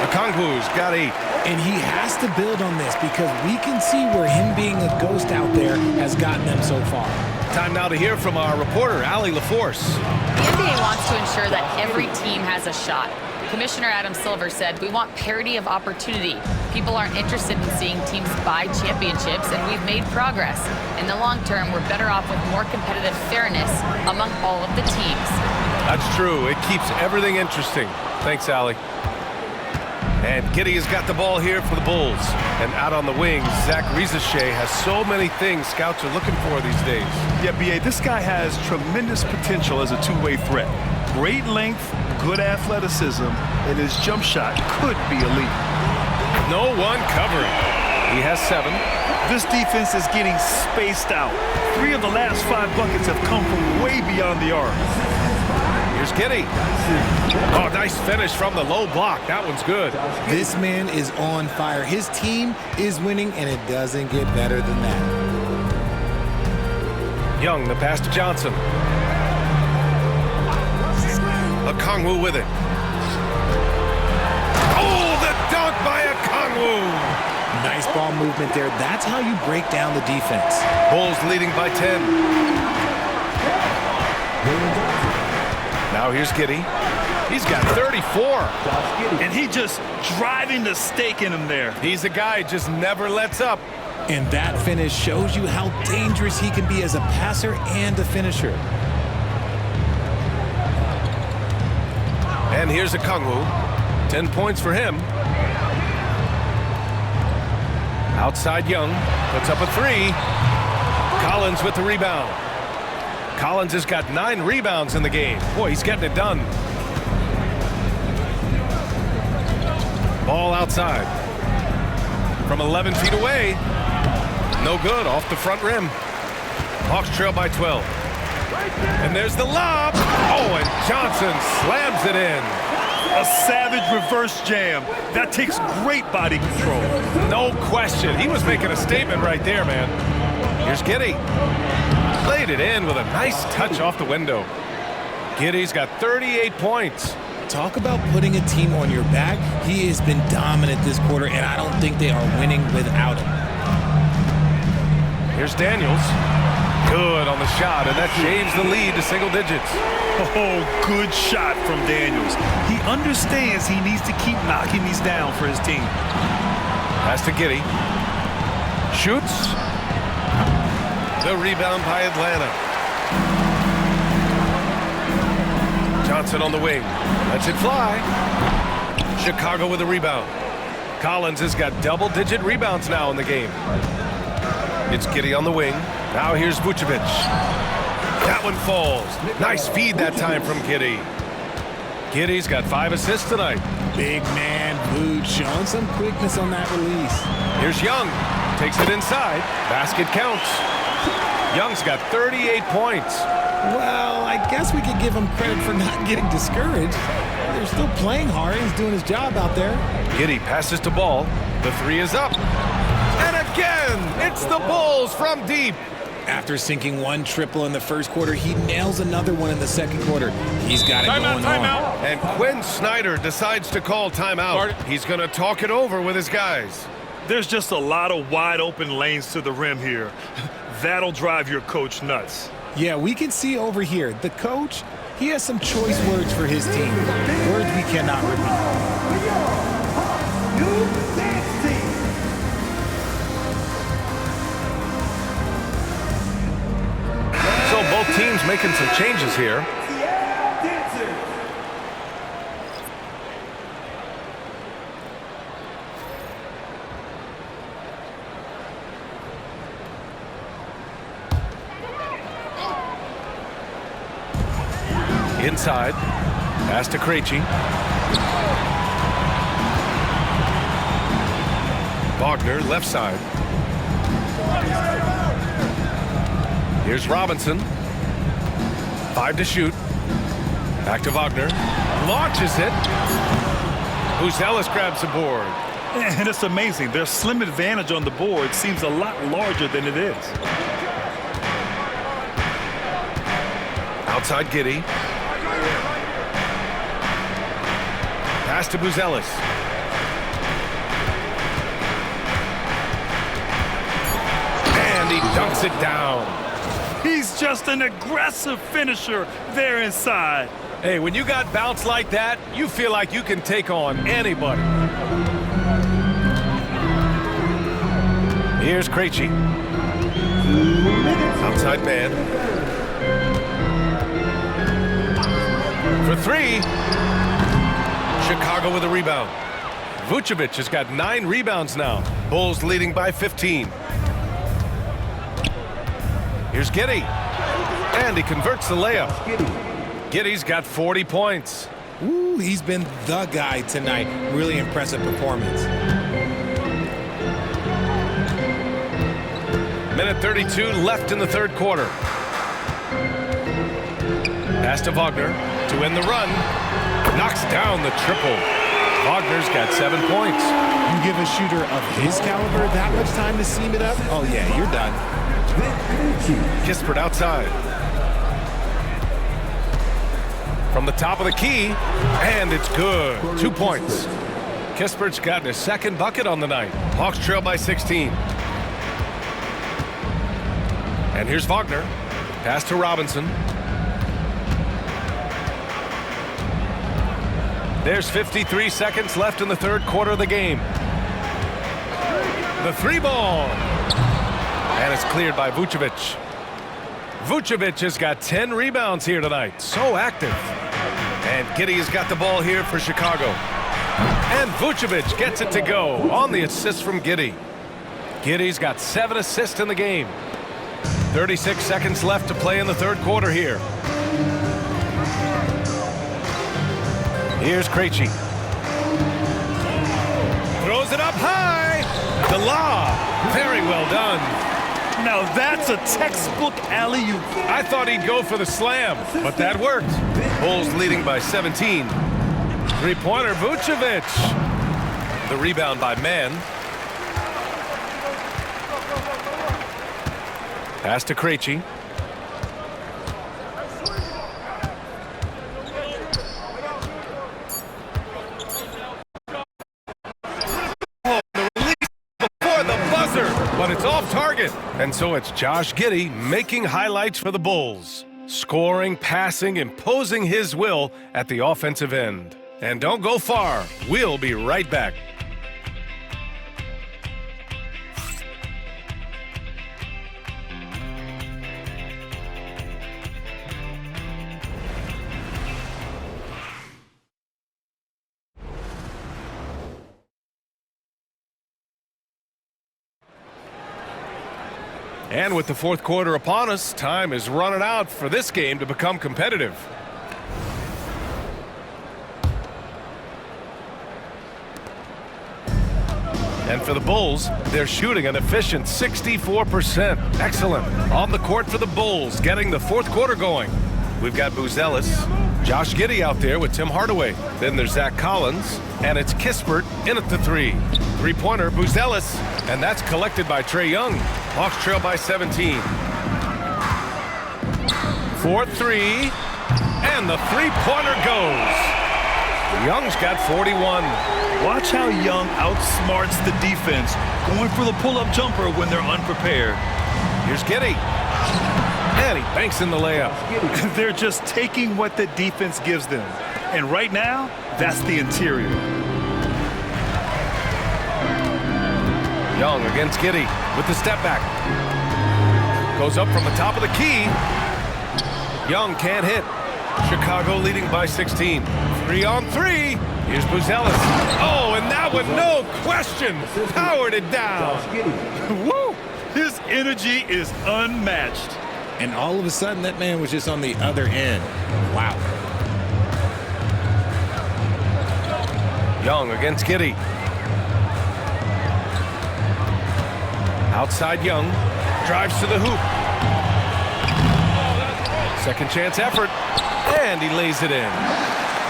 Speaker 1: Okongwu's got 8.
Speaker 3: And he has to build on this because we can see where him being a ghost out there has gotten them so far.
Speaker 1: Time now to hear from our reporter, Allie LaForce.
Speaker 5: The NBA wants to ensure that every team has a shot. Commissioner Adam Silver said, "We want parity of opportunity. People aren't interested in seeing teams buy championships, and we've made progress. In the long term, we're better off with more competitive fairness among all of the teams."
Speaker 1: That's true. It keeps everything interesting. Thanks, Allie. And Giddey has got the ball here for the Bulls. And out on the wing, Zach Rizachet has so many things scouts are looking for these days.
Speaker 2: Yeah, B.A., this guy has tremendous potential as a two-way threat. Great length, good athleticism, and his jump shot could be elite.
Speaker 1: No one covering. He has 7.
Speaker 2: This defense is getting spaced out. 3 of the last 5 buckets have come from way beyond the arc.
Speaker 1: Here's Giddey. Oh, nice finish from the low block. That one's good.
Speaker 3: This man is on fire. His team is winning, and it doesn't get better than that.
Speaker 1: Young, the pass to Johnson. Okongwu with it. Oh, the dunk by Okongwu.
Speaker 3: Nice ball movement there. That's how you break down the defense.
Speaker 1: Bulls leading by 10. Now here's Giddey. He's got 34.
Speaker 2: And he just driving the stake in him there.
Speaker 1: He's a guy just never lets up.
Speaker 3: And that finish shows you how dangerous he can be as a passer and a finisher.
Speaker 1: And here's Okongwu. 10 points for him. Outside Young. Puts up a 3. Collins with the rebound. Collins has got 9 rebounds in the game. Boy, he's getting it done. Ball outside. From 11 feet away. No good, off the front rim. Hawks trail by 12. And there's the lob. Oh, and Johnson slams it in.
Speaker 2: A savage reverse jam. That takes great body control.
Speaker 1: No question. He was making a statement right there, man. Here's Giddey. Played it in with a nice touch off the window. Giddey's got 38 points.
Speaker 3: Talk about putting a team on your back. He has been dominant this quarter, and I don't think they are winning without him.
Speaker 1: Here's Daniels. Good on the shot, and that changed the lead to single digits.
Speaker 2: Oh, good shot from Daniels. He understands he needs to keep knocking these down for his team.
Speaker 1: Pass to Giddey. Shoots. The rebound by Atlanta. Johnson on the wing. Lets it fly. Chicago with a rebound. Collins has got double-digit rebounds now in the game. It's Giddey on the wing. Now here's Vucevic. That one falls. Nice feed that time from Giddey. Giddey's got 5 assists tonight.
Speaker 3: Big man, Vooch, showing some quickness on that release.
Speaker 1: Here's Young. Takes it inside. Basket counts. Young's got 38 points.
Speaker 3: Well, I guess we could give him credit for not getting discouraged. They're still playing hard. He's doing his job out there.
Speaker 1: Giddey passes to Ball. The three is up. And again, it's the Bulls from deep.
Speaker 3: After sinking one triple in the first quarter, he nails another one in the second quarter. He's got it going on.
Speaker 1: And Quinn Snyder decides to call timeout. He's going to talk it over with his guys.
Speaker 2: There's just a lot of wide open lanes to the rim here. That'll drive your coach nuts.
Speaker 3: Yeah, we can see over here, the coach, he has some choice words for his team. Words we cannot repeat.
Speaker 1: So both teams making some changes here. Inside, pass to Krejci. Wagner, left side. Here's Robinson. 5 to shoot. Back to Wagner. Launches it. Buzelis grabs the board.
Speaker 2: And it's amazing. Their slim advantage on the board seems a lot larger than it is.
Speaker 1: Outside Giddey. Pass to Buzelis. And he dunks it down.
Speaker 2: He's just an aggressive finisher there inside.
Speaker 1: Hey, when you got bounce like that, you feel like you can take on anybody. Here's Krejci. Outside man. For three. Chicago with a rebound. Vucevic has got 9 rebounds now. Bulls leading by 15. Here's Giddey. And he converts the layup. Giddey's got 40 points.
Speaker 3: Ooh, he's been the guy tonight. Really impressive performance.
Speaker 1: Minute 32 left in the third quarter. Pass to Wagner to end the run. Knocks down the triple. Wagner's got 7 points.
Speaker 3: You give a shooter of his caliber that much time to seam it up? Oh, yeah, you're done.
Speaker 1: Kispert outside. From the top of the key, and it's good. 2 points. Kispert's gotten his second bucket on the night. Hawks trail by 16. And here's Wagner. Pass to Robinson. There's 53 seconds left in the third quarter of the game. The 3 ball. And it's cleared by Vucevic. Vucevic has got 10 rebounds here tonight. So active. And Giddey has got the ball here for Chicago. And Vucevic gets it to go on the assist from Giddey. Giddey's got 7 assists in the game. 36 seconds left to play in the third quarter here. Here's Krejci. Throws it up high. The lob. Very well done.
Speaker 2: Now that's a textbook alley-oop.
Speaker 1: I thought he'd go for the slam, but that worked. Bulls leading by 17. Three-pointer, Vucevic. The rebound by Mann. Pass to Krejci. But it's off target. And so it's Josh Giddey making highlights for the Bulls. Scoring, passing, imposing his will at the offensive end. And don't go far. We'll be right back. And with the fourth quarter upon us, time is running out for this game to become competitive. And for the Bulls, they're shooting an efficient 64%. Excellent. On the court for the Bulls, getting the fourth quarter going. We've got Buzelis, Josh Giddey out there with Tim Hardaway. Then there's Zach Collins, and it's Kispert in at the three. Three-pointer, Buzelis, and that's collected by Trae Young. Hawks trail by 17. 4-3, and the three-pointer goes. Young's got 41.
Speaker 2: Watch how Young outsmarts the defense, going for the pull-up jumper when they're unprepared.
Speaker 1: Here's Giddey. And he banks in the layup.
Speaker 2: They're just taking what the defense gives them. And right now, that's the interior.
Speaker 1: Young against Giddey with the step back. Goes up from the top of the key. Young can't hit. Chicago leading by 16. 3-on-3. Here's Buzelis. Oh, and that one, no question, powered it down.
Speaker 2: Woo! His energy is unmatched.
Speaker 3: And all of a sudden, that man was just on the other end. Wow.
Speaker 1: Young against Giddey. Outside Young. Drives to the hoop. Second chance effort. And he lays it in.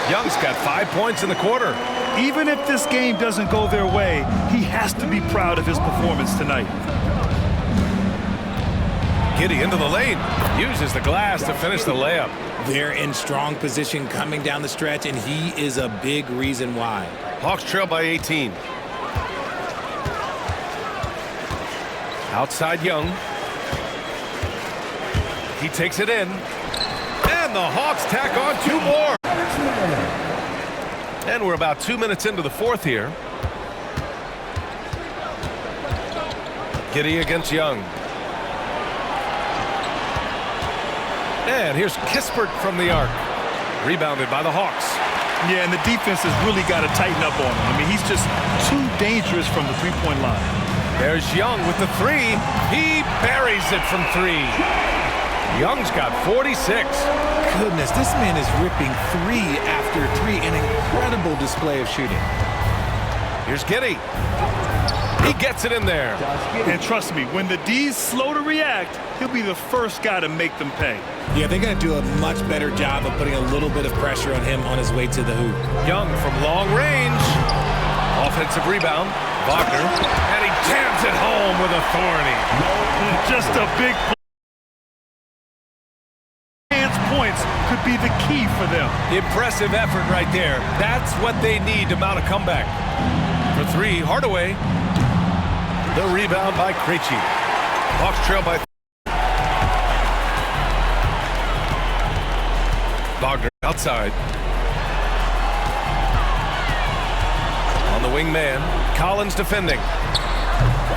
Speaker 1: Young's got 5 points in the quarter.
Speaker 2: Even if this game doesn't go their way, he has to be proud of his performance tonight.
Speaker 1: Giddey into the lane. Uses the glass to finish the layup.
Speaker 3: They're in strong position coming down the stretch, and he is a big reason why.
Speaker 1: Hawks trail by 18. Outside Young. He takes it in. And the Hawks tack on 2 more. And we're about 2 minutes into the fourth here. Giddey against Young. And here's Kispert from the arc. Rebounded by the Hawks.
Speaker 2: Yeah, and the defense has really got to tighten up on him. I mean, he's just too dangerous from the three-point line.
Speaker 1: There's Young with the three. He buries it from 3. Young's got 46.
Speaker 3: Goodness, this man is ripping 3 after 3. An incredible display of shooting.
Speaker 1: Here's Giddey. He gets it in there.
Speaker 2: And trust me, when the D's slow to react, he'll be the first guy to make them pay.
Speaker 3: Yeah, they're going to do a much better job of putting a little bit of pressure on him on his way to the hoop.
Speaker 1: Young from long range. Offensive rebound. Wagner. And he jams it home with authority.
Speaker 2: Just a big points could be the key for them.
Speaker 1: Impressive effort right there. That's what they need to mount a comeback. For 3, Hardaway. The rebound by Krejci. Hawks trail by 3. Wagner outside. On the wing man, Collins defending.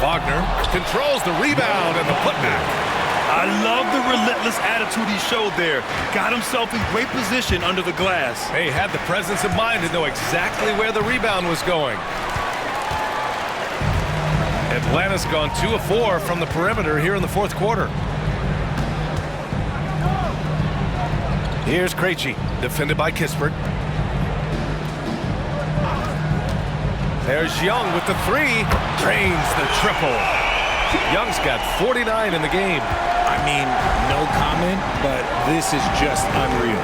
Speaker 1: Wagner controls the rebound and the putback.
Speaker 2: I love the relentless attitude he showed there. Got himself in great position under the glass.
Speaker 1: He had the presence of mind to know exactly where the rebound was going. Atlanta's gone 2 of 4 from the perimeter here in the fourth quarter. Here's Krejci, defended by Kispert. There's Young with the 3. Drains the triple. Young's got 49 in the game.
Speaker 3: I mean, no comment, but this is just unreal.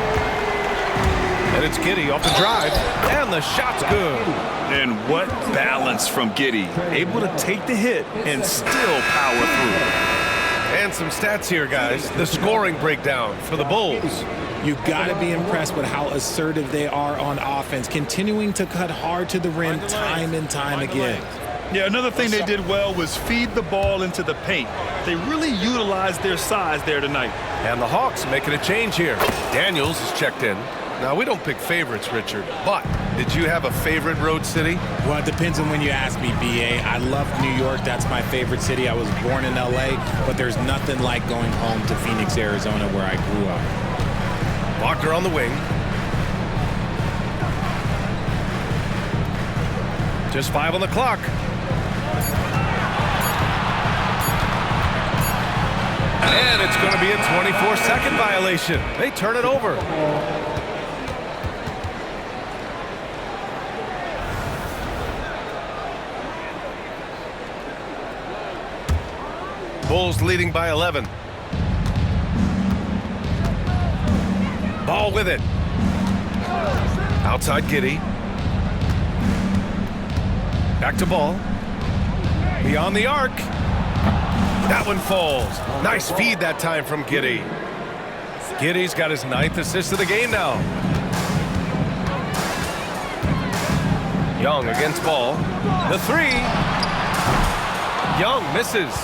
Speaker 1: And it's Giddey off the drive, and the shot's good.
Speaker 2: And what balance from Giddey. Able to take the hit and still power through.
Speaker 1: And some stats here, guys. The scoring breakdown for the Bulls.
Speaker 3: You've got to be impressed with how assertive they are on offense, continuing to cut hard to the rim time and time again.
Speaker 2: Yeah, another thing they did well was feed the ball into the paint. They really utilized their size there tonight.
Speaker 1: And the Hawks making a change here. Daniels is checked in. Now, we don't pick favorites, Richard, but did you have a favorite road city?
Speaker 3: Well, it depends on when you ask me, B.A. I love New York. That's my favorite city. I was born in L.A., but there's nothing like going home to Phoenix, Arizona, where I grew up.
Speaker 1: Wagner on the wing. Just 5 on the clock. And it's going to be a 24-second violation. They turn it over. Bulls leading by 11. Ball with it. Outside Giddey. Back to Ball. Beyond the arc. That one falls. Nice feed that time from Giddey. Giddey's got his 9th assist of the game now. Young against Ball. The three. Young misses.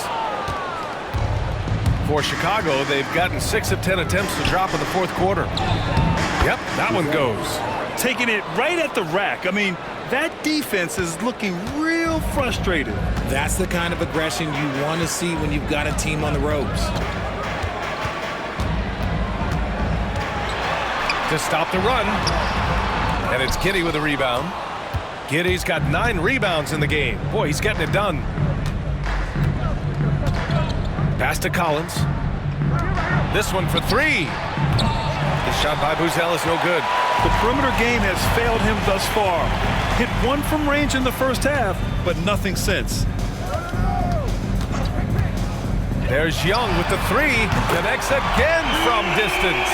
Speaker 1: For Chicago, they've gotten 6 of 10 attempts to drop in the fourth quarter. Yep, that one goes.
Speaker 2: Taking it right at the rack. I mean, that defense is looking real frustrated.
Speaker 3: That's the kind of aggression you want to see when you've got a team on the ropes.
Speaker 1: To stop the run. And it's Giddey with a rebound. Giddey's got 9 rebounds in the game. Boy, he's getting it done. Pass to Collins. This one for 3. The shot by Buzel is no good.
Speaker 2: The perimeter game has failed him thus far. Hit 1 from range in the first half, but nothing since.
Speaker 1: There's Young with the 3. Connects again from distance.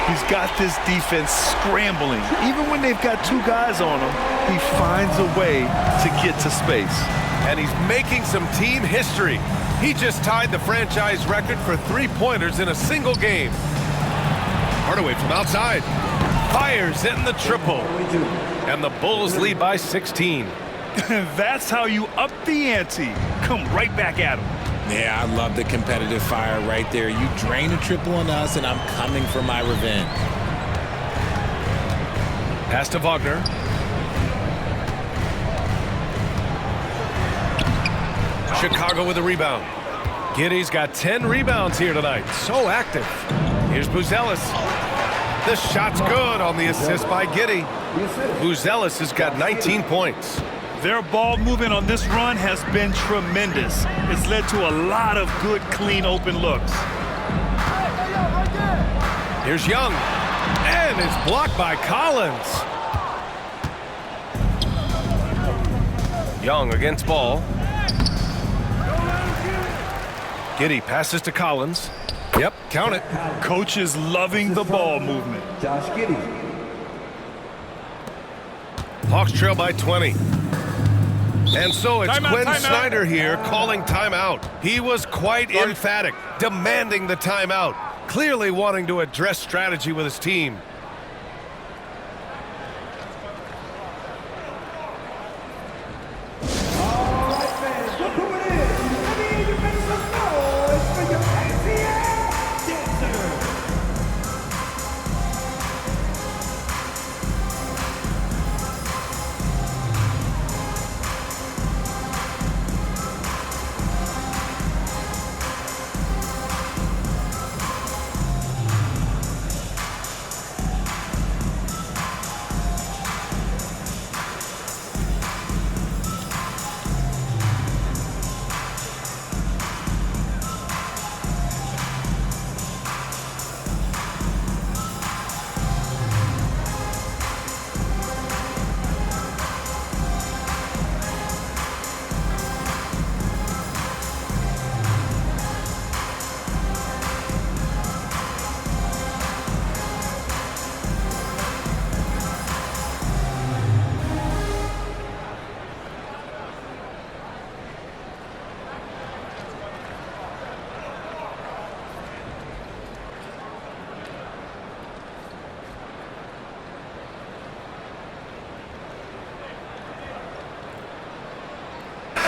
Speaker 2: He's got this defense scrambling. Even when they've got 2 guys on him, he finds a way to get to space.
Speaker 1: And he's making some team history. He just tied the franchise record for 3-pointers in a single game. Hardaway from outside. Fires in the triple. And the Bulls lead by 16.
Speaker 2: That's how you up the ante. Come right back at him.
Speaker 3: Yeah, I love the competitive fire right there. You drain a triple on us, and I'm coming for my revenge.
Speaker 1: Pass to Wagner. Chicago with a rebound. Giddey's got 10 rebounds here tonight. So active. Here's Buzelis. The shot's good on the assist by Giddey. Buzelis has got 19 points.
Speaker 2: Their ball movement on this run has been tremendous. It's led to a lot of good, clean, open looks.
Speaker 1: Here's Young. And it's blocked by Collins. Young against Ball. Giddey passes to Collins. Yep, count it.
Speaker 2: Coach is loving the ball movement.
Speaker 4: Josh Giddey.
Speaker 1: Hawks trail by 20. And so it's Quinn Snyder here calling timeout. He was quite emphatic, demanding the timeout, clearly wanting to address strategy with his team.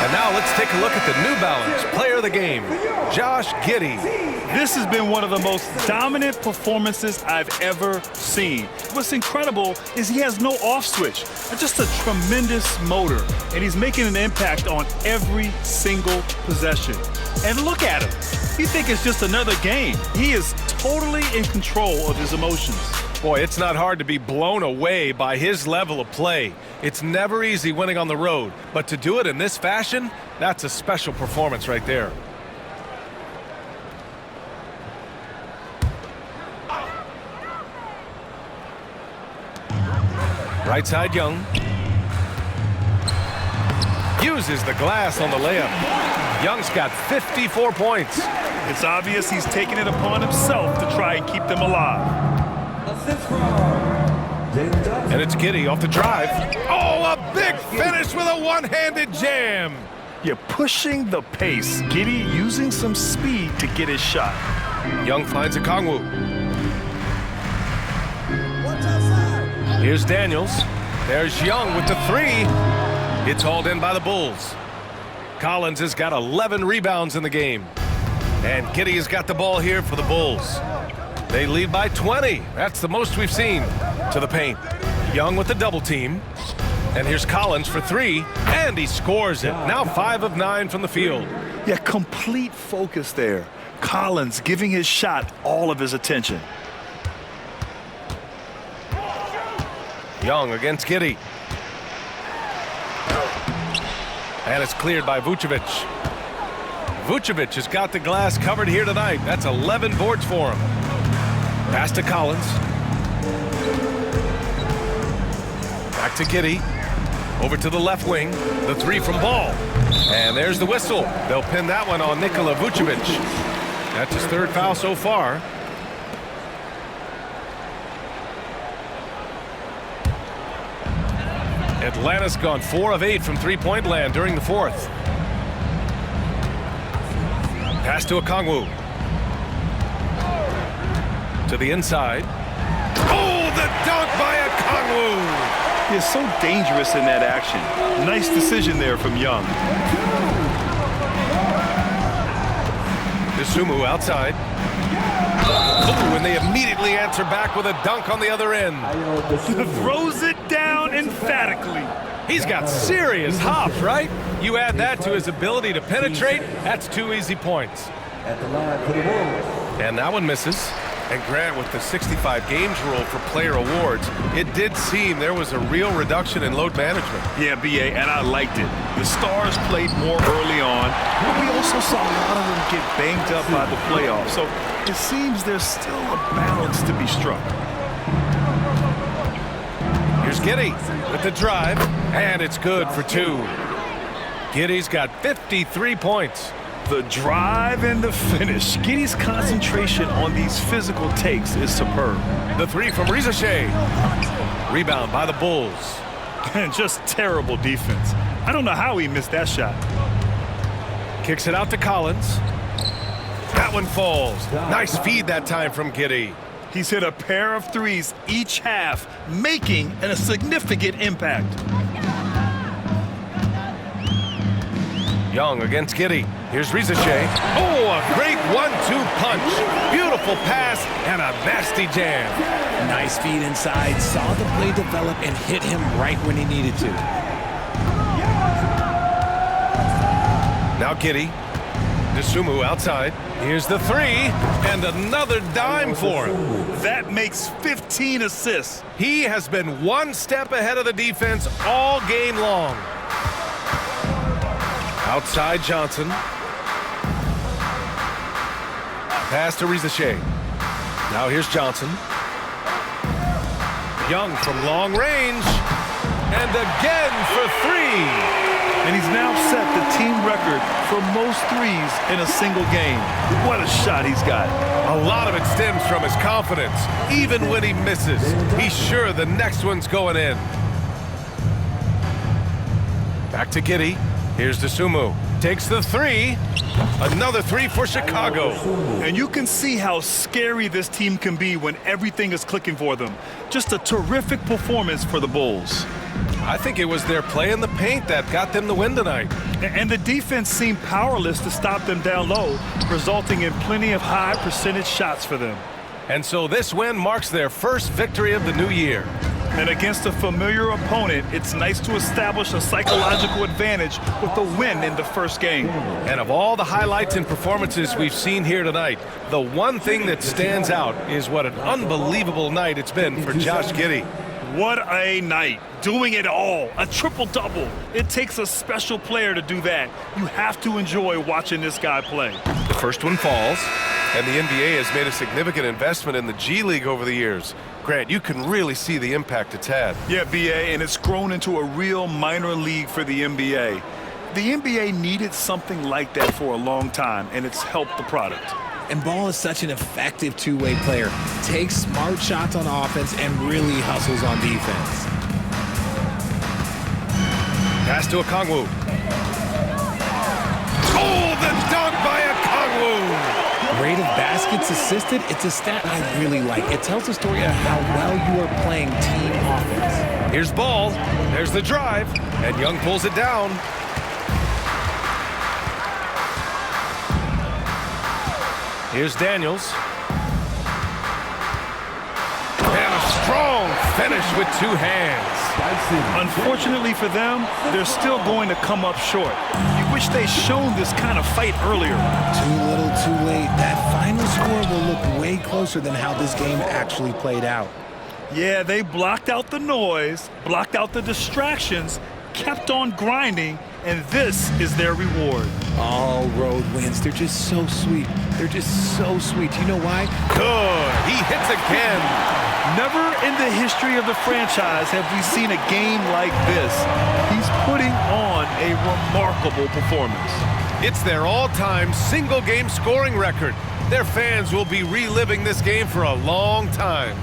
Speaker 1: And now let's take a look at the New Balance player of the game, Josh Giddey.
Speaker 2: This has been one of the most dominant performances I've ever seen. What's incredible is he has no off switch, just a tremendous motor, and he's making an impact on every single possession. And look at him. You think it's just another game. He is totally in control of his emotions.
Speaker 1: Boy, it's not hard to be blown away by his level of play. It's never easy winning on the road, but to do it in this fashion, that's a special performance right there. Right side, Young. Uses the glass on the layup. Young's got 54 points.
Speaker 2: It's obvious he's taking it upon himself to try and keep them alive.
Speaker 1: And it's Giddey off the drive. Oh, a big finish with a one-handed jam.
Speaker 2: You're pushing the pace. Giddey using some speed to get his shot.
Speaker 1: Young finds a Kongwu. Here's Daniels. There's Young with the three. It's hauled in by the Bulls. Collins has got 11 rebounds in the game. And Giddey has got the ball here for the Bulls. They lead by 20. That's the most we've seen to the paint. Young with the double team. And here's Collins for three. And he scores it. Now 5 of 9 from the field.
Speaker 2: Yeah, complete focus there. Collins giving his shot all of his attention.
Speaker 1: Young against Giddey. And it's cleared by Vucevic. Vucevic has got the glass covered here tonight. That's 11 boards for him. Pass to Collins. Back to Giddey. Over to the left wing. The three from Ball. And there's the whistle. They'll pin that one on Nikola Vucevic. That's his third foul so far. Atlanta's gone 4 of 8 from three-point land during the fourth. Pass to Okongwu. To the inside. Oh, the dunk by Okongwu!
Speaker 2: He's so dangerous in that action. Nice decision there from Young.
Speaker 1: Dosunmu outside. Oh, and they immediately answer back with a dunk on the other end.
Speaker 2: Throws it down emphatically.
Speaker 1: He's got serious hops, right? You add that to his ability to penetrate, that's 2 easy points.
Speaker 4: At the line for the Bulls.
Speaker 1: And that one misses. And Grant, with the 65 games rule for player awards, it did seem there was a real reduction in load management.
Speaker 2: Yeah, BA, and I liked it. The stars played more early on, but we also saw a lot of them get banged up by the playoffs. So it seems there's still a balance to be struck.
Speaker 1: Here's Giddey with the drive, and it's good for 2. Giddey's got 53 points.
Speaker 2: The drive and the finish. Giddey's concentration on these physical takes is superb.
Speaker 1: The three from Rizashe. Rebound by the Bulls.
Speaker 2: And just terrible defense. I don't know how he missed that shot.
Speaker 1: Kicks it out to Collins. That one falls. Nice feed that time from Giddey.
Speaker 2: He's hit a pair of threes each half, making a significant impact.
Speaker 1: Young against Giddey. Here's Rizashe. Oh, a great 1-2 punch. Beautiful pass and a nasty jam.
Speaker 3: Nice feed inside. Saw the play develop and hit him right when he needed to.
Speaker 1: Now Giddey. Dosunmu outside. Here's the three. And another dime for him.
Speaker 2: That makes 15 assists.
Speaker 1: He has been one step ahead of the defense all game long. Outside Johnson. Pass to Rizashe. Now here's Johnson. Young from long range. And again for 3.
Speaker 2: And he's now set the team record for most threes in a single game. What a shot he's got.
Speaker 1: A lot of it stems from his confidence. Even when he misses, he's sure the next one's going in. Back to Giddey. Here's Dosunmu. Takes the three. Another three for Chicago.
Speaker 2: And you can see how scary this team can be when everything is clicking for them. Just a terrific performance for the Bulls.
Speaker 1: I think it was their play in the paint that got them the win tonight.
Speaker 2: And the defense seemed powerless to stop them down low, resulting in plenty of high percentage shots for them.
Speaker 1: And so this win marks their first victory of the new year.
Speaker 2: And against a familiar opponent, it's nice to establish a psychological advantage with a win in the first game.
Speaker 1: And of all the highlights and performances we've seen here tonight, the one thing that stands out is what an unbelievable night it's been for Josh Giddey.
Speaker 2: What a night. Doing it all. A triple-double. It takes a special player to do that. You have to enjoy watching this guy play.
Speaker 1: The first one falls, and the NBA has made a significant investment in the G League over the years. Grant, you can really see the impact it's had.
Speaker 2: Yeah, BA, and it's grown into a real minor league for the NBA. The NBA needed something like that for a long time, and it's helped the product.
Speaker 3: And Ball is such an effective two-way player. Takes smart shots on offense and really hustles on defense.
Speaker 1: Pass to Okongwu. Oh, the dunk by Okongwu!
Speaker 3: Rate of baskets assisted, it's a stat I really like. It tells a story of how well you are playing team offense.
Speaker 1: Here's Ball. There's the drive. And Young pulls it down. Here's Daniels. And a strong finish with two hands.
Speaker 2: Unfortunately for them, they're still going to come up short. You wish they'd shown this kind of fight earlier.
Speaker 3: Too little, too late. That final score will look way closer than how this game actually played out.
Speaker 2: Yeah, they blocked out the noise, blocked out the distractions, kept on grinding, and this is their reward.
Speaker 3: All road wins. They're just so sweet. They're just so sweet. You know why?
Speaker 1: Good. He hits again.
Speaker 2: Never in the history of the franchise have we seen a game like this. He's putting on a remarkable performance.
Speaker 1: It's their all-time single-game scoring record. Their fans will be reliving this game for a long time.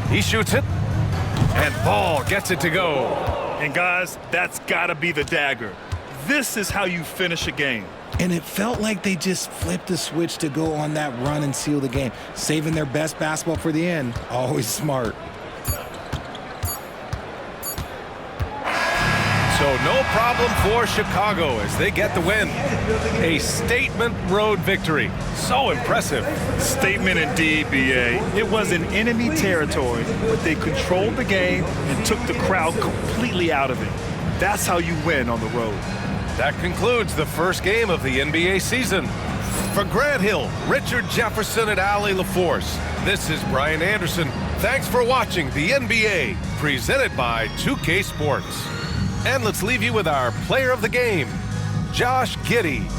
Speaker 1: He shoots it, and Ball gets it to go.
Speaker 2: And guys, that's gotta be the dagger. This is how you finish a game.
Speaker 3: And it felt like they just flipped the switch to go on that run and seal the game, saving their best basketball for the end. Always smart.
Speaker 1: So no problem for Chicago as they get the win. A statement road victory. So impressive.
Speaker 2: Statement indeed, BA. It was in enemy territory, but they controlled the game and took the crowd completely out of it. That's how you win on the road.
Speaker 1: That concludes the first game of the NBA season. For Grant Hill, Richard Jefferson, and Allie LaForce, this is Brian Anderson. Thanks for watching the NBA, presented by 2K Sports. And let's leave you with our player of the game, Josh Giddey.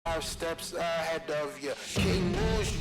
Speaker 9: 5 steps ahead of you. King moves.